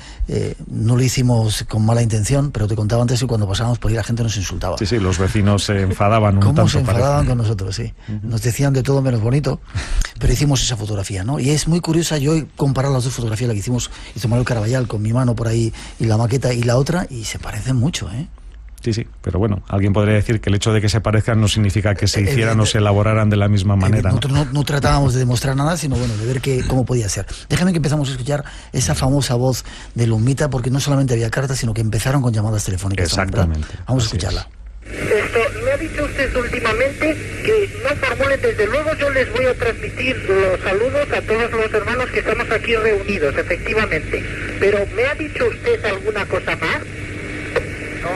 no lo hicimos con mala intención, pero te contaba antes que cuando pasábamos por ahí la gente nos insultaba. Sí, los vecinos se enfadaban un tanto. ¿Cómo se enfadaban con nosotros? Sí. Nos decían de todo menos bonito, pero hicimos esa fotografía, ¿no? Y es muy curiosa, yo he comparado las dos fotografías, la que hizo Manuel Carvallal con mi mano por ahí y la maqueta y la otra, y se parecen mucho, ¿eh? Sí, pero bueno, alguien podría decir que el hecho de que se parezcan no significa que se hicieran o se elaboraran de la misma manera. Nosotros no tratábamos de demostrar nada, sino bueno, de ver cómo podía ser. Déjame que empezamos a escuchar esa famosa voz de Lumita, porque no solamente había cartas, sino que empezaron con llamadas telefónicas. Exactamente. Vamos a escucharla. Me ha dicho usted últimamente que no formulen, desde luego yo les voy a transmitir los saludos a todos los hermanos que estamos aquí reunidos, efectivamente. Pero ¿me ha dicho usted alguna cosa más? No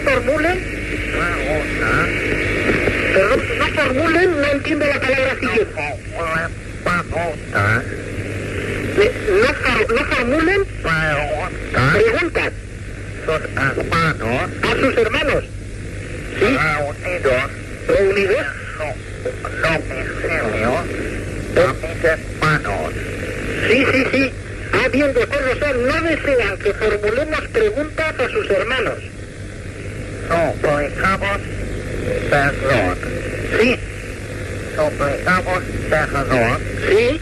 formulen. Perdón, no formulen, no entiendo la palabra siguiente. No formulen preguntas a sus hermanos. ¿Sí? Reunidos. Sí. Ah, bien, de acuerdo, o sea, no desean que formulemos preguntas a sus hermanos. Suplicamos perdón. Sí. Suplicamos perdón. Sí.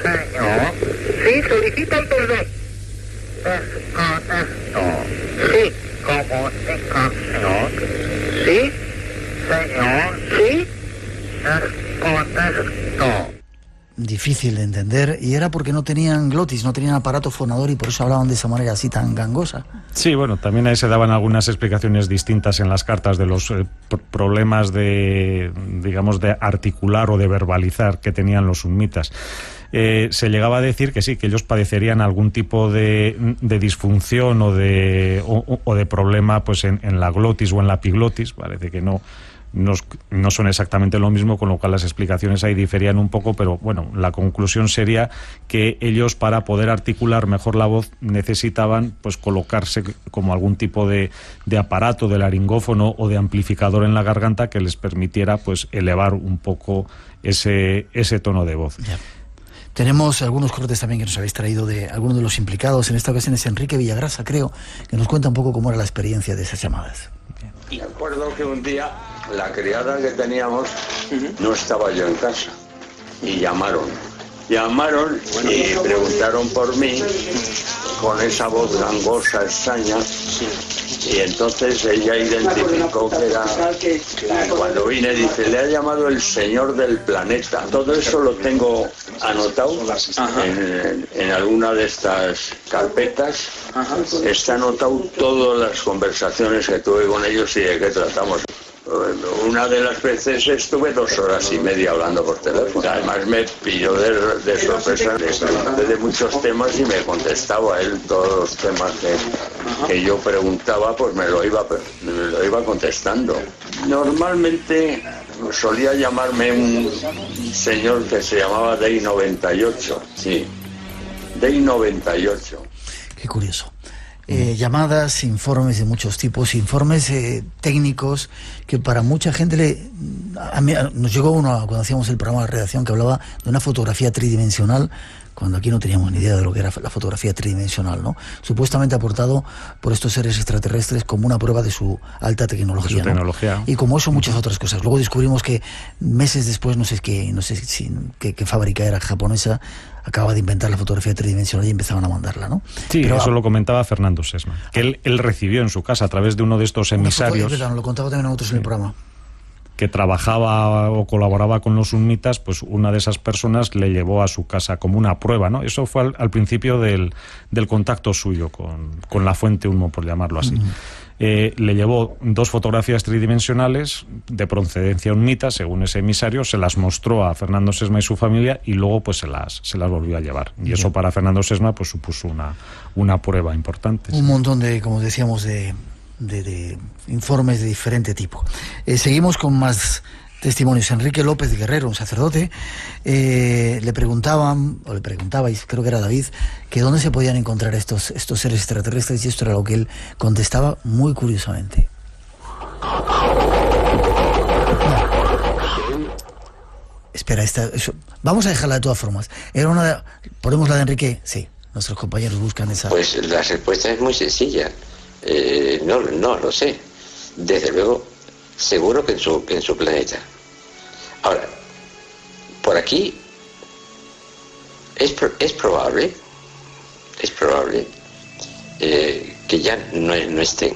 Señor. Sí, solicitan perdón. Deshonesto. Sí. Comunicación. Sí. Señor. Sí. Deshonesto. difícil de entender, y era porque no tenían glotis, no tenían aparato fonador, y por eso hablaban de esa manera así tan gangosa. Sí, bueno, también ahí se daban algunas explicaciones distintas en las cartas de los problemas de, digamos, de articular o de verbalizar que tenían los summitas. Se llegaba a decir que sí, que ellos padecerían algún tipo de disfunción o de problema pues en la glotis o en la epiglotis. Parece que no son exactamente lo mismo, con lo cual las explicaciones ahí diferían un poco, pero bueno, la conclusión sería que ellos, para poder articular mejor la voz, necesitaban pues colocarse como algún tipo de aparato, de laringófono o de amplificador en la garganta que les permitiera pues elevar un poco ese tono de voz. Ya. Tenemos algunos cortes también que nos habéis traído de algunos de los implicados. En esta ocasión es Enrique Villagrasa, creo, que nos cuenta un poco cómo era la experiencia de esas llamadas. Me acuerdo que un día la criada que teníamos no estaba yo en casa y llamaron y preguntaron por mí con esa voz gangosa, extraña, y entonces ella identificó que era, cuando vine dice, le ha llamado el señor del planeta. Todo eso lo tengo anotado en alguna de estas carpetas. Está anotado todas las conversaciones que tuve con ellos y de qué tratamos. Una de las veces estuve 2 horas y media hablando por teléfono. Además me pilló de sorpresa de muchos temas y me contestaba él todos los temas que yo preguntaba, pues me lo iba contestando. Normalmente solía llamarme un señor que se llamaba Day 98, sí, Day 98. Qué curioso. Llamadas, informes de muchos tipos, informes técnicos que para mucha gente nos llegó uno cuando hacíamos el programa de redacción que hablaba de una fotografía tridimensional, cuando aquí no teníamos ni idea de lo que era la fotografía tridimensional, ¿no? Supuestamente aportado por estos seres extraterrestres como una prueba de su alta tecnología, ¿no? Y como eso muchas otras cosas. Luego descubrimos que meses después, no sé qué fábrica era japonesa, acaba de inventar la fotografía tridimensional y empezaban a mandarla, ¿no? Sí, pero eso lo comentaba Fernando Sesma, que él recibió en su casa a través de uno de estos emisarios. Nos lo contaba también a nosotros en el programa. Que trabajaba o colaboraba con los summitas, pues una de esas personas le llevó a su casa como una prueba, ¿no? Eso fue al principio del contacto suyo con la fuente Ulmo, por llamarlo así. Le llevó 2 fotografías tridimensionales de procedencia ummita, según ese emisario, se las mostró a Fernando Sesma y su familia y luego pues se las volvió a llevar. Y eso para Fernando Sesma pues supuso una prueba importante. Un montón de, como decíamos, de informes de diferente tipo. Seguimos con más testimonios. Enrique López Guerrero, un sacerdote, le preguntabais, creo que era David, que dónde se podían encontrar estos seres extraterrestres, y esto era lo que él contestaba muy curiosamente. Espera, vamos a dejarla de todas formas. ¿Ponemos la de Enrique? Sí, nuestros compañeros buscan esa. Pues la respuesta es muy sencilla. No lo sé. Desde luego, seguro que en su planeta. Ahora, por aquí es probable que ya no estén.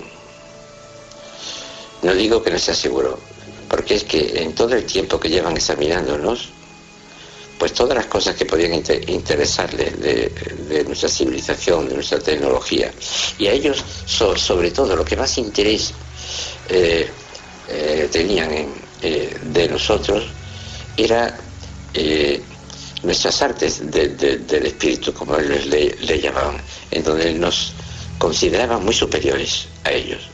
No digo que no sea seguro, porque es que en todo el tiempo que llevan examinándonos, pues todas las cosas que podían interesarle de nuestra civilización, de nuestra tecnología, y a ellos sobre todo lo que más interés tenían de nosotros era nuestras artes del espíritu, como ellos le llamaban, en donde nos consideraban muy superiores a ellos.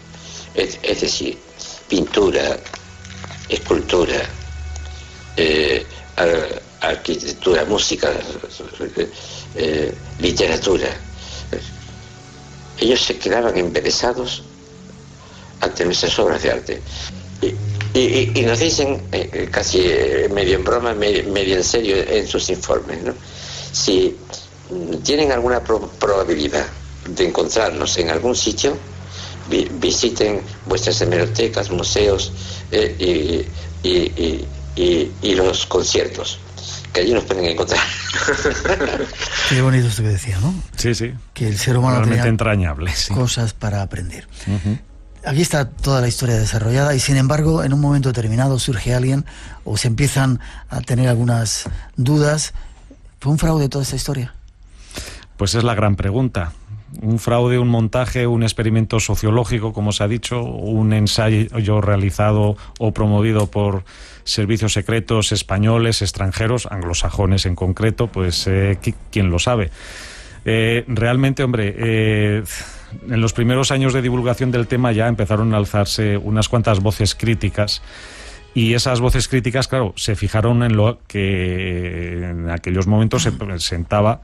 Es decir, pintura, escultura, arquitectura, música, literatura. Ellos se quedaban embelesados ante nuestras obras de arte. Y nos dicen, casi medio en broma, medio en serio en sus informes, ¿no? Si tienen alguna probabilidad de encontrarnos en algún sitio, visiten vuestras hemerotecas, museos y los conciertos, que allí nos pueden encontrar. Qué bonito esto que decía, ¿no? Sí, sí. Que el ser humano realmente tenía entrañable, sí, cosas para aprender. Aquí está toda la historia desarrollada, y sin embargo, en un momento determinado surge alguien, o se empiezan a tener algunas dudas, ¿Fue un fraude toda esta historia? Pues es la gran pregunta. Un fraude, un montaje, un experimento sociológico, como se ha dicho, un ensayo realizado o promovido por servicios secretos españoles, extranjeros, anglosajones en concreto, pues quién lo sabe. Realmente, hombre, en los primeros años de divulgación del tema ya empezaron a alzarse unas cuantas voces críticas. Y esas voces críticas, claro, se fijaron en lo que en aquellos momentos se presentaba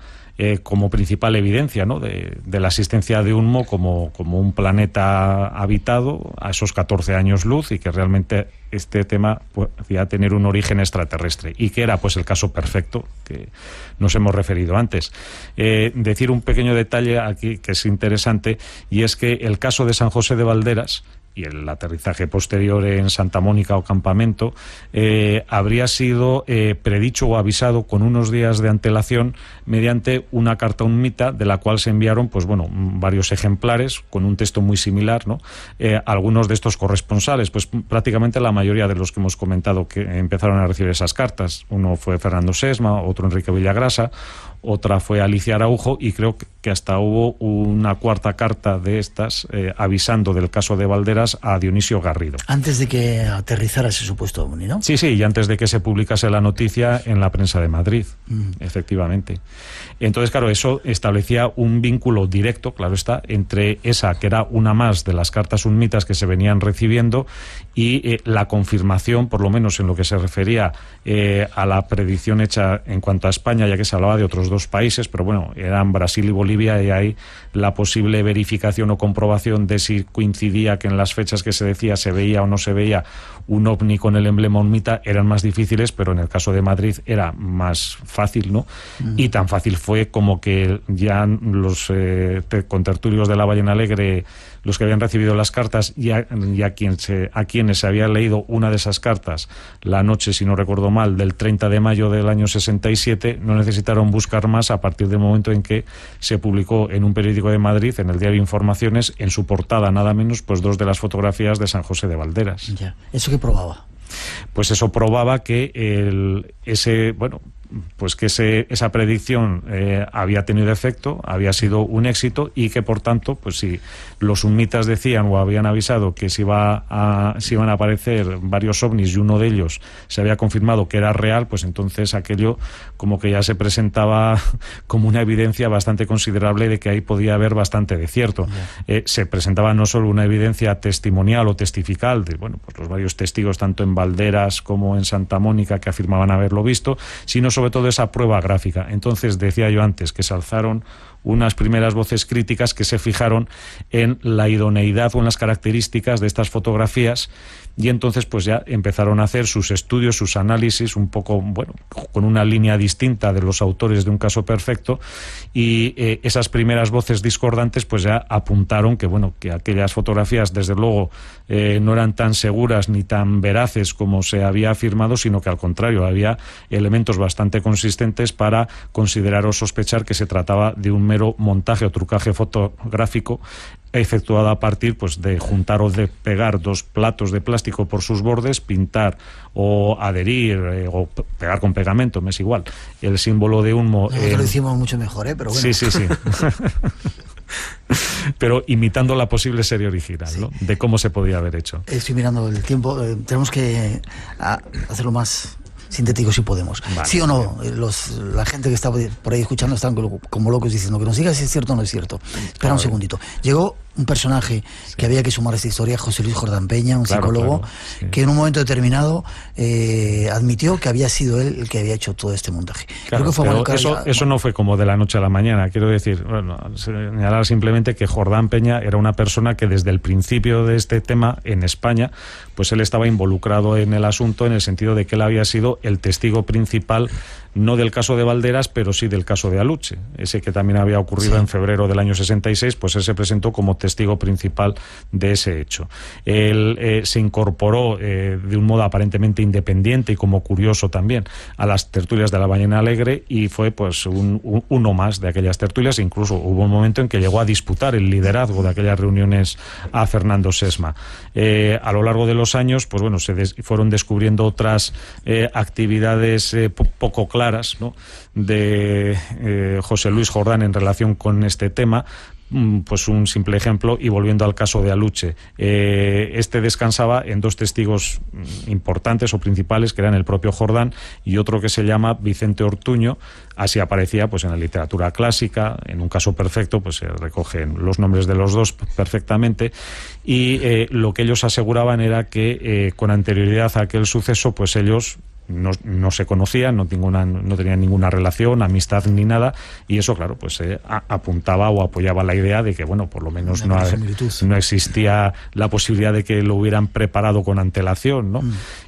como principal evidencia, ¿no?, de la existencia de Unmo como un planeta habitado a esos 14 años luz, y que realmente este tema podía tener un origen extraterrestre, y que era pues el caso perfecto que nos hemos referido antes. Decir un pequeño detalle aquí que es interesante, y es que el caso de San José de Valderas y el aterrizaje posterior en Santa Mónica o Campamento habría sido predicho o avisado con unos días de antelación mediante una carta unmita, de la cual se enviaron pues bueno, varios ejemplares con un texto muy similar, ¿no? Algunos de estos corresponsales, pues prácticamente la mayoría de los que hemos comentado que empezaron a recibir esas cartas. Uno fue Fernando Sesma, otro Enrique Villagrasa, otra fue Alicia Araujo, y creo que hasta hubo una cuarta carta de estas avisando del caso de Valderas a Dionisio Garrido. Antes de que aterrizara ese supuesto ovni, ¿no? Sí, y antes de que se publicase la noticia en la prensa de Madrid, efectivamente. Entonces, claro, eso establecía un vínculo directo, claro está, entre esa, que era una más de las cartas unmitas que se venían recibiendo, y la confirmación, por lo menos en lo que se refería a la predicción hecha en cuanto a España, ya que se hablaba de otros dos países, pero bueno, eran Brasil y Bolivia, y ahí la posible verificación o comprobación de si coincidía que en las fechas que se decía se veía o no se veía un ovni con el emblema unmita eran más difíciles, pero en el caso de Madrid era más fácil, ¿no? Y tan fácil fue como que ya los contertulios de la Ballena Alegre, los que habían recibido las cartas y a quienes se había leído una de esas cartas la noche, si no recuerdo mal, del 30 de mayo del año 67, no necesitaron buscar más a partir del momento en que se publicó en un periódico de Madrid, en el diario Informaciones, en su portada nada menos, pues 2 de las fotografías de San José de Valderas. Ya. ¿Eso qué probaba? Pues eso probaba que esa predicción había tenido efecto, había sido un éxito, y que por tanto, pues si los unmitas decían o habían avisado que se iban a aparecer varios ovnis y uno de ellos se había confirmado que era real, pues entonces aquello como que ya se presentaba como una evidencia bastante considerable de que ahí podía haber bastante de cierto. Se presentaba no solo una evidencia testimonial o testifical de pues los varios testigos tanto en Valderas como en Santa Mónica que afirmaban haberlo visto, sino sobre todo esa prueba gráfica. Entonces decía yo antes que se alzaron unas primeras voces críticas que se fijaron en la idoneidad o en las características de estas fotografías, y entonces pues ya empezaron a hacer sus estudios, sus análisis, un poco, con una línea distinta de los autores de Un caso perfecto, y esas primeras voces discordantes pues ya apuntaron que aquellas fotografías desde luego no eran tan seguras ni tan veraces como se había afirmado, sino que al contrario había elementos bastante consistentes para considerar o sospechar que se trataba de un mero montaje o trucaje fotográfico efectuado a partir pues de juntar o de pegar 2 platos de plástico por sus bordes, pintar o adherir o pegar con pegamento, me es igual, el símbolo de Unmo. Nosotros lo hicimos mucho mejor, pero bueno. Sí. Pero imitando la posible serie original, ¿no? De cómo se podía haber hecho. Estoy mirando el tiempo, tenemos que hacerlo más sintético si podemos. Vale. ¿Sí o no? La gente que está por ahí escuchando están como locos diciendo que nos diga si es cierto o no es cierto. Espera un segundito. Llegó un personaje que había que sumar a esta historia, José Luis Jordán Peña, un psicólogo, que en un momento determinado admitió que había sido él el que había hecho todo este montaje. Claro, creo que fue eso no fue como de la noche a la mañana. Quiero decir, señalar simplemente que Jordán Peña era una persona que desde el principio de este tema en España, pues él estaba involucrado en el asunto, en el sentido de que él había sido el testigo principal, no del caso de Valderas, pero sí del caso de Aluche, ese que también había ocurrido en febrero del año 66, pues él se presentó como testigo principal de ese hecho. Él se incorporó de un modo aparentemente independiente y como curioso también a las tertulias de la Ballena Alegre y fue pues uno más de aquellas tertulias. Incluso hubo un momento en que llegó a disputar el liderazgo de aquellas reuniones a Fernando Sesma. A lo largo de los años, pues bueno, se fueron descubriendo otras actividades poco claras, ¿no?, de José Luis Jordán en relación con este tema. Pues un simple ejemplo, y volviendo al caso de Aluche, este descansaba en dos testigos importantes o principales, que eran el propio Jordán y otro que se llama Vicente Ortuño. Así aparecía pues en la literatura clásica. En un caso perfecto pues se recogen los nombres de los dos perfectamente, y lo que ellos aseguraban era que con anterioridad a aquel suceso pues ellos no se conocían, no tenían ninguna relación, amistad ni nada, y eso, claro, pues apuntaba o apoyaba la idea de que, bueno, por lo menos no existía la posibilidad de que lo hubieran preparado con antelación, ¿no?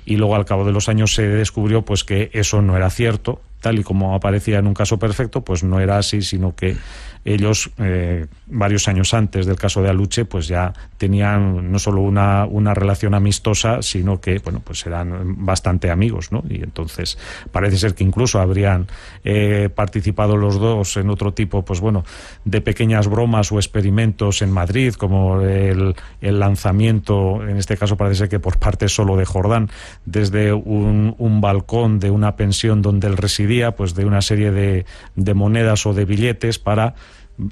Y luego, al cabo de los años, se descubrió pues que eso no era cierto. Tal y como aparecía en un caso perfecto, pues no era así, sino que ellos, varios años antes del caso de Aluche, pues ya tenían no solo una relación amistosa, sino que, bueno, pues eran bastante amigos, ¿no? Y entonces parece ser que incluso habrían participado los dos en otro tipo, pues bueno, de pequeñas bromas o experimentos en Madrid, como el lanzamiento, en este caso parece ser que por parte solo de Jordán, desde un balcón de una pensión donde él residía, pues de una serie de monedas o de billetes para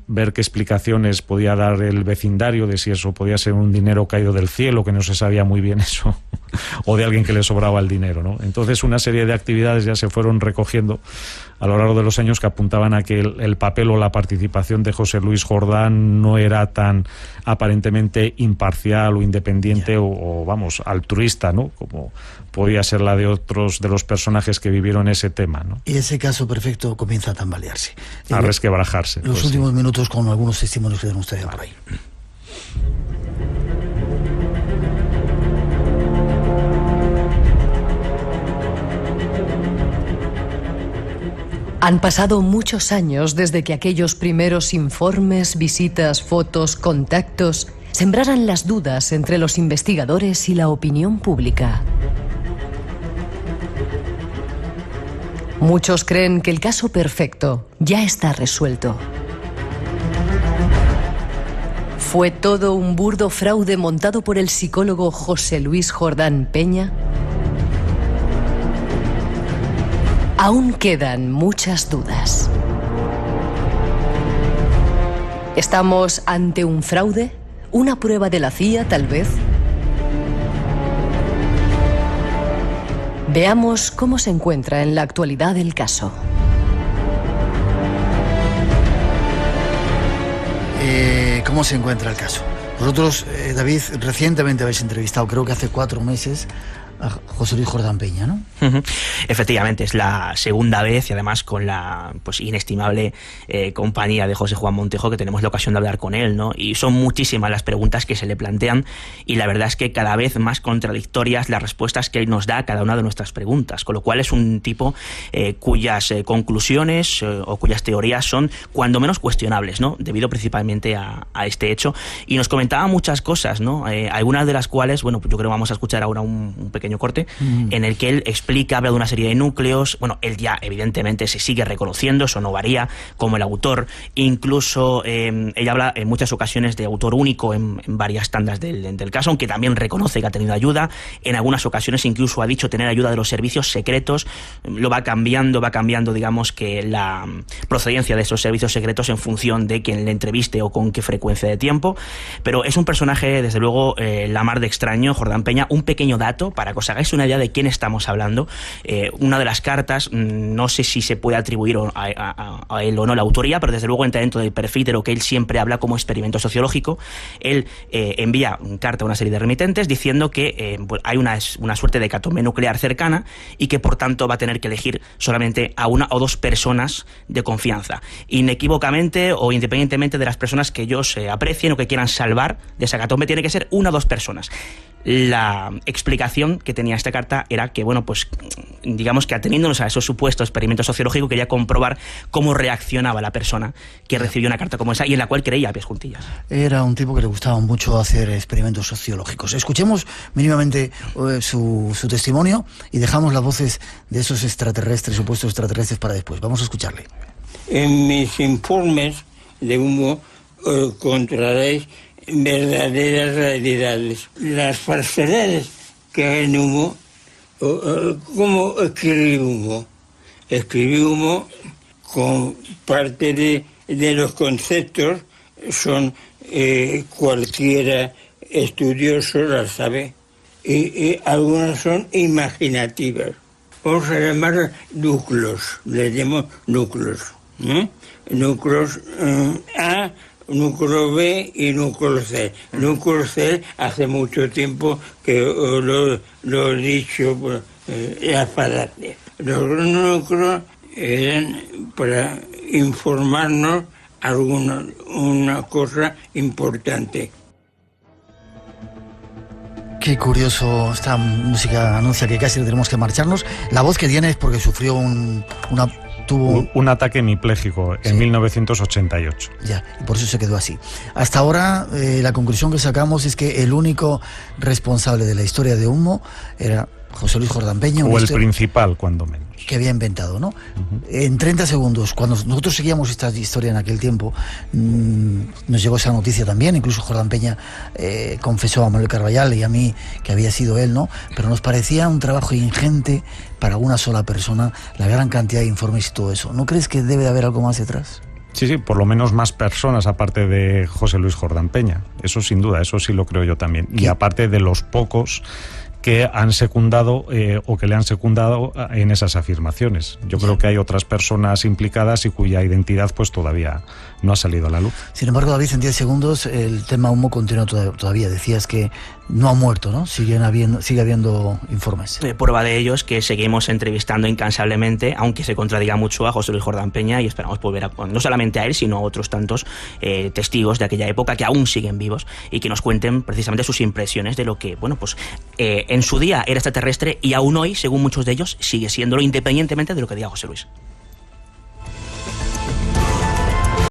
ver qué explicaciones podía dar el vecindario de si eso podía ser un dinero caído del cielo, que no se sabía muy bien eso, o de alguien que le sobraba el dinero, ¿no? Entonces una serie de actividades ya se fueron recogiendo a lo largo de los años que apuntaban a que el papel o la participación de José Luis Jordán no era tan aparentemente imparcial o independiente o vamos, altruista, ¿no?, como podía ser la de otros de los personajes que vivieron ese tema, ¿no? Y ese caso perfecto comienza a tambalearse. A resquebrajarse. Los últimos minutos con algunos testimonios que tenemos todavía por ahí. Han pasado muchos años desde que aquellos primeros informes, visitas, fotos, contactos sembraran las dudas entre los investigadores y la opinión pública. Muchos creen que el caso perfecto ya está resuelto. ¿Fue todo un burdo fraude montado por el psicólogo José Luis Jordán Peña? Aún quedan muchas dudas. ¿Estamos ante un fraude? ¿Una prueba de la CIA, tal vez? Veamos cómo se encuentra en la actualidad el caso. ¿Cómo se encuentra el caso? Vosotros, David, recientemente habéis entrevistado, creo que hace 4 meses, a José Luis Jordán Peña, ¿no? Efectivamente, es la segunda vez y además con la pues inestimable compañía de José Juan Montejo, que tenemos la ocasión de hablar con él, ¿no? Y son muchísimas las preguntas que se le plantean y la verdad es que cada vez más contradictorias las respuestas que él nos da a cada una de nuestras preguntas, con lo cual es un tipo cuyas conclusiones o cuyas teorías son cuando menos cuestionables, ¿no? Debido principalmente a este hecho, y nos comentaba muchas cosas, ¿no? Algunas de las cuales, bueno, pues yo creo que vamos a escuchar ahora un pequeño corte en el que él explica, habla de una serie de núcleos. Bueno, él ya evidentemente se sigue reconociendo, eso no varía, como el autor. Incluso ella habla en muchas ocasiones de autor único en varias tandas del caso, aunque también reconoce que ha tenido ayuda. En algunas ocasiones incluso ha dicho tener ayuda de los servicios secretos. Lo va cambiando, digamos, que la procedencia de esos servicios secretos en función de quien le entreviste o con qué frecuencia de tiempo. Pero es un personaje, desde luego, la mar de extraño, Jordán Peña. Un pequeño dato para que os hagáis una idea de quién estamos hablando. Una de las cartas, no sé si se puede atribuir a él o no la autoría, pero desde luego entra dentro del perfil de lo que él siempre habla como experimento sociológico. Él envía carta a una serie de remitentes diciendo que hay una suerte de hecatombe nuclear cercana y que por tanto va a tener que elegir solamente a una o dos personas de confianza. Inequívocamente o independientemente de las personas que ellos aprecien o que quieran salvar de esa hecatombe, tiene que ser una o dos personas. La explicación que tenía esta carta era que, bueno, pues digamos que ateniéndonos a esos supuestos experimentos sociológicos, quería comprobar cómo reaccionaba la persona que recibió una carta como esa y en la cual creía a pies juntillas. Era un tipo que le gustaba mucho hacer experimentos sociológicos. Escuchemos mínimamente su testimonio y dejamos las voces de esos extraterrestres, supuestos extraterrestres, para después. Vamos a escucharle. En mis informes de humo encontraréis verdaderas realidades. Las falsedades que hay en humo. ¿Cómo escribí humo? Escribí humo con parte de los conceptos, son cualquiera estudioso las sabe, y algunas son imaginativas. Vamos a llamar núcleos, les llamo núcleos. Núcleos A, núcleo B y núcleo C. Núcleo C hace mucho tiempo que lo he dicho, la falacia. Los núcleos eran para informarnos una cosa importante. Qué curioso, esta música anuncia que casi tenemos que marcharnos. La voz que tiene es porque sufrió tuvo un ataque hemipléjico en 1988. Ya, y por eso se quedó así. Hasta ahora, la conclusión que sacamos es que el único responsable de la historia de humo era José Luis Jordán Peña. O el principal, cuando menos. Que había inventado, ¿no? En 30 segundos, cuando nosotros seguíamos esta historia en aquel tiempo, nos llegó esa noticia también, incluso Jordán Peña confesó a Manuel Carballal y a mí que había sido él, ¿no? Pero nos parecía un trabajo ingente para una sola persona, la gran cantidad de informes y todo eso. ¿No crees que debe de haber algo más detrás? Sí, por lo menos más personas aparte de José Luis Jordán Peña. Eso sin duda, eso sí lo creo yo también. Y aparte de los pocos que han secundado o que le han secundado en esas afirmaciones. Yo creo que hay otras personas implicadas y cuya identidad pues todavía no ha salido a la luz. Sin embargo, David, en 10 segundos el tema humo continúa todavía. Decías que no ha muerto, ¿no? Sigue habiendo informes. Prueba de ello es que seguimos entrevistando incansablemente, aunque se contradiga mucho, a José Luis Jordán Peña, y esperamos volver no solamente a él, sino a otros tantos testigos de aquella época que aún siguen vivos y que nos cuenten precisamente sus impresiones de lo que, bueno, pues en su día era extraterrestre y aún hoy, según muchos de ellos, sigue siéndolo, independientemente de lo que diga José Luis.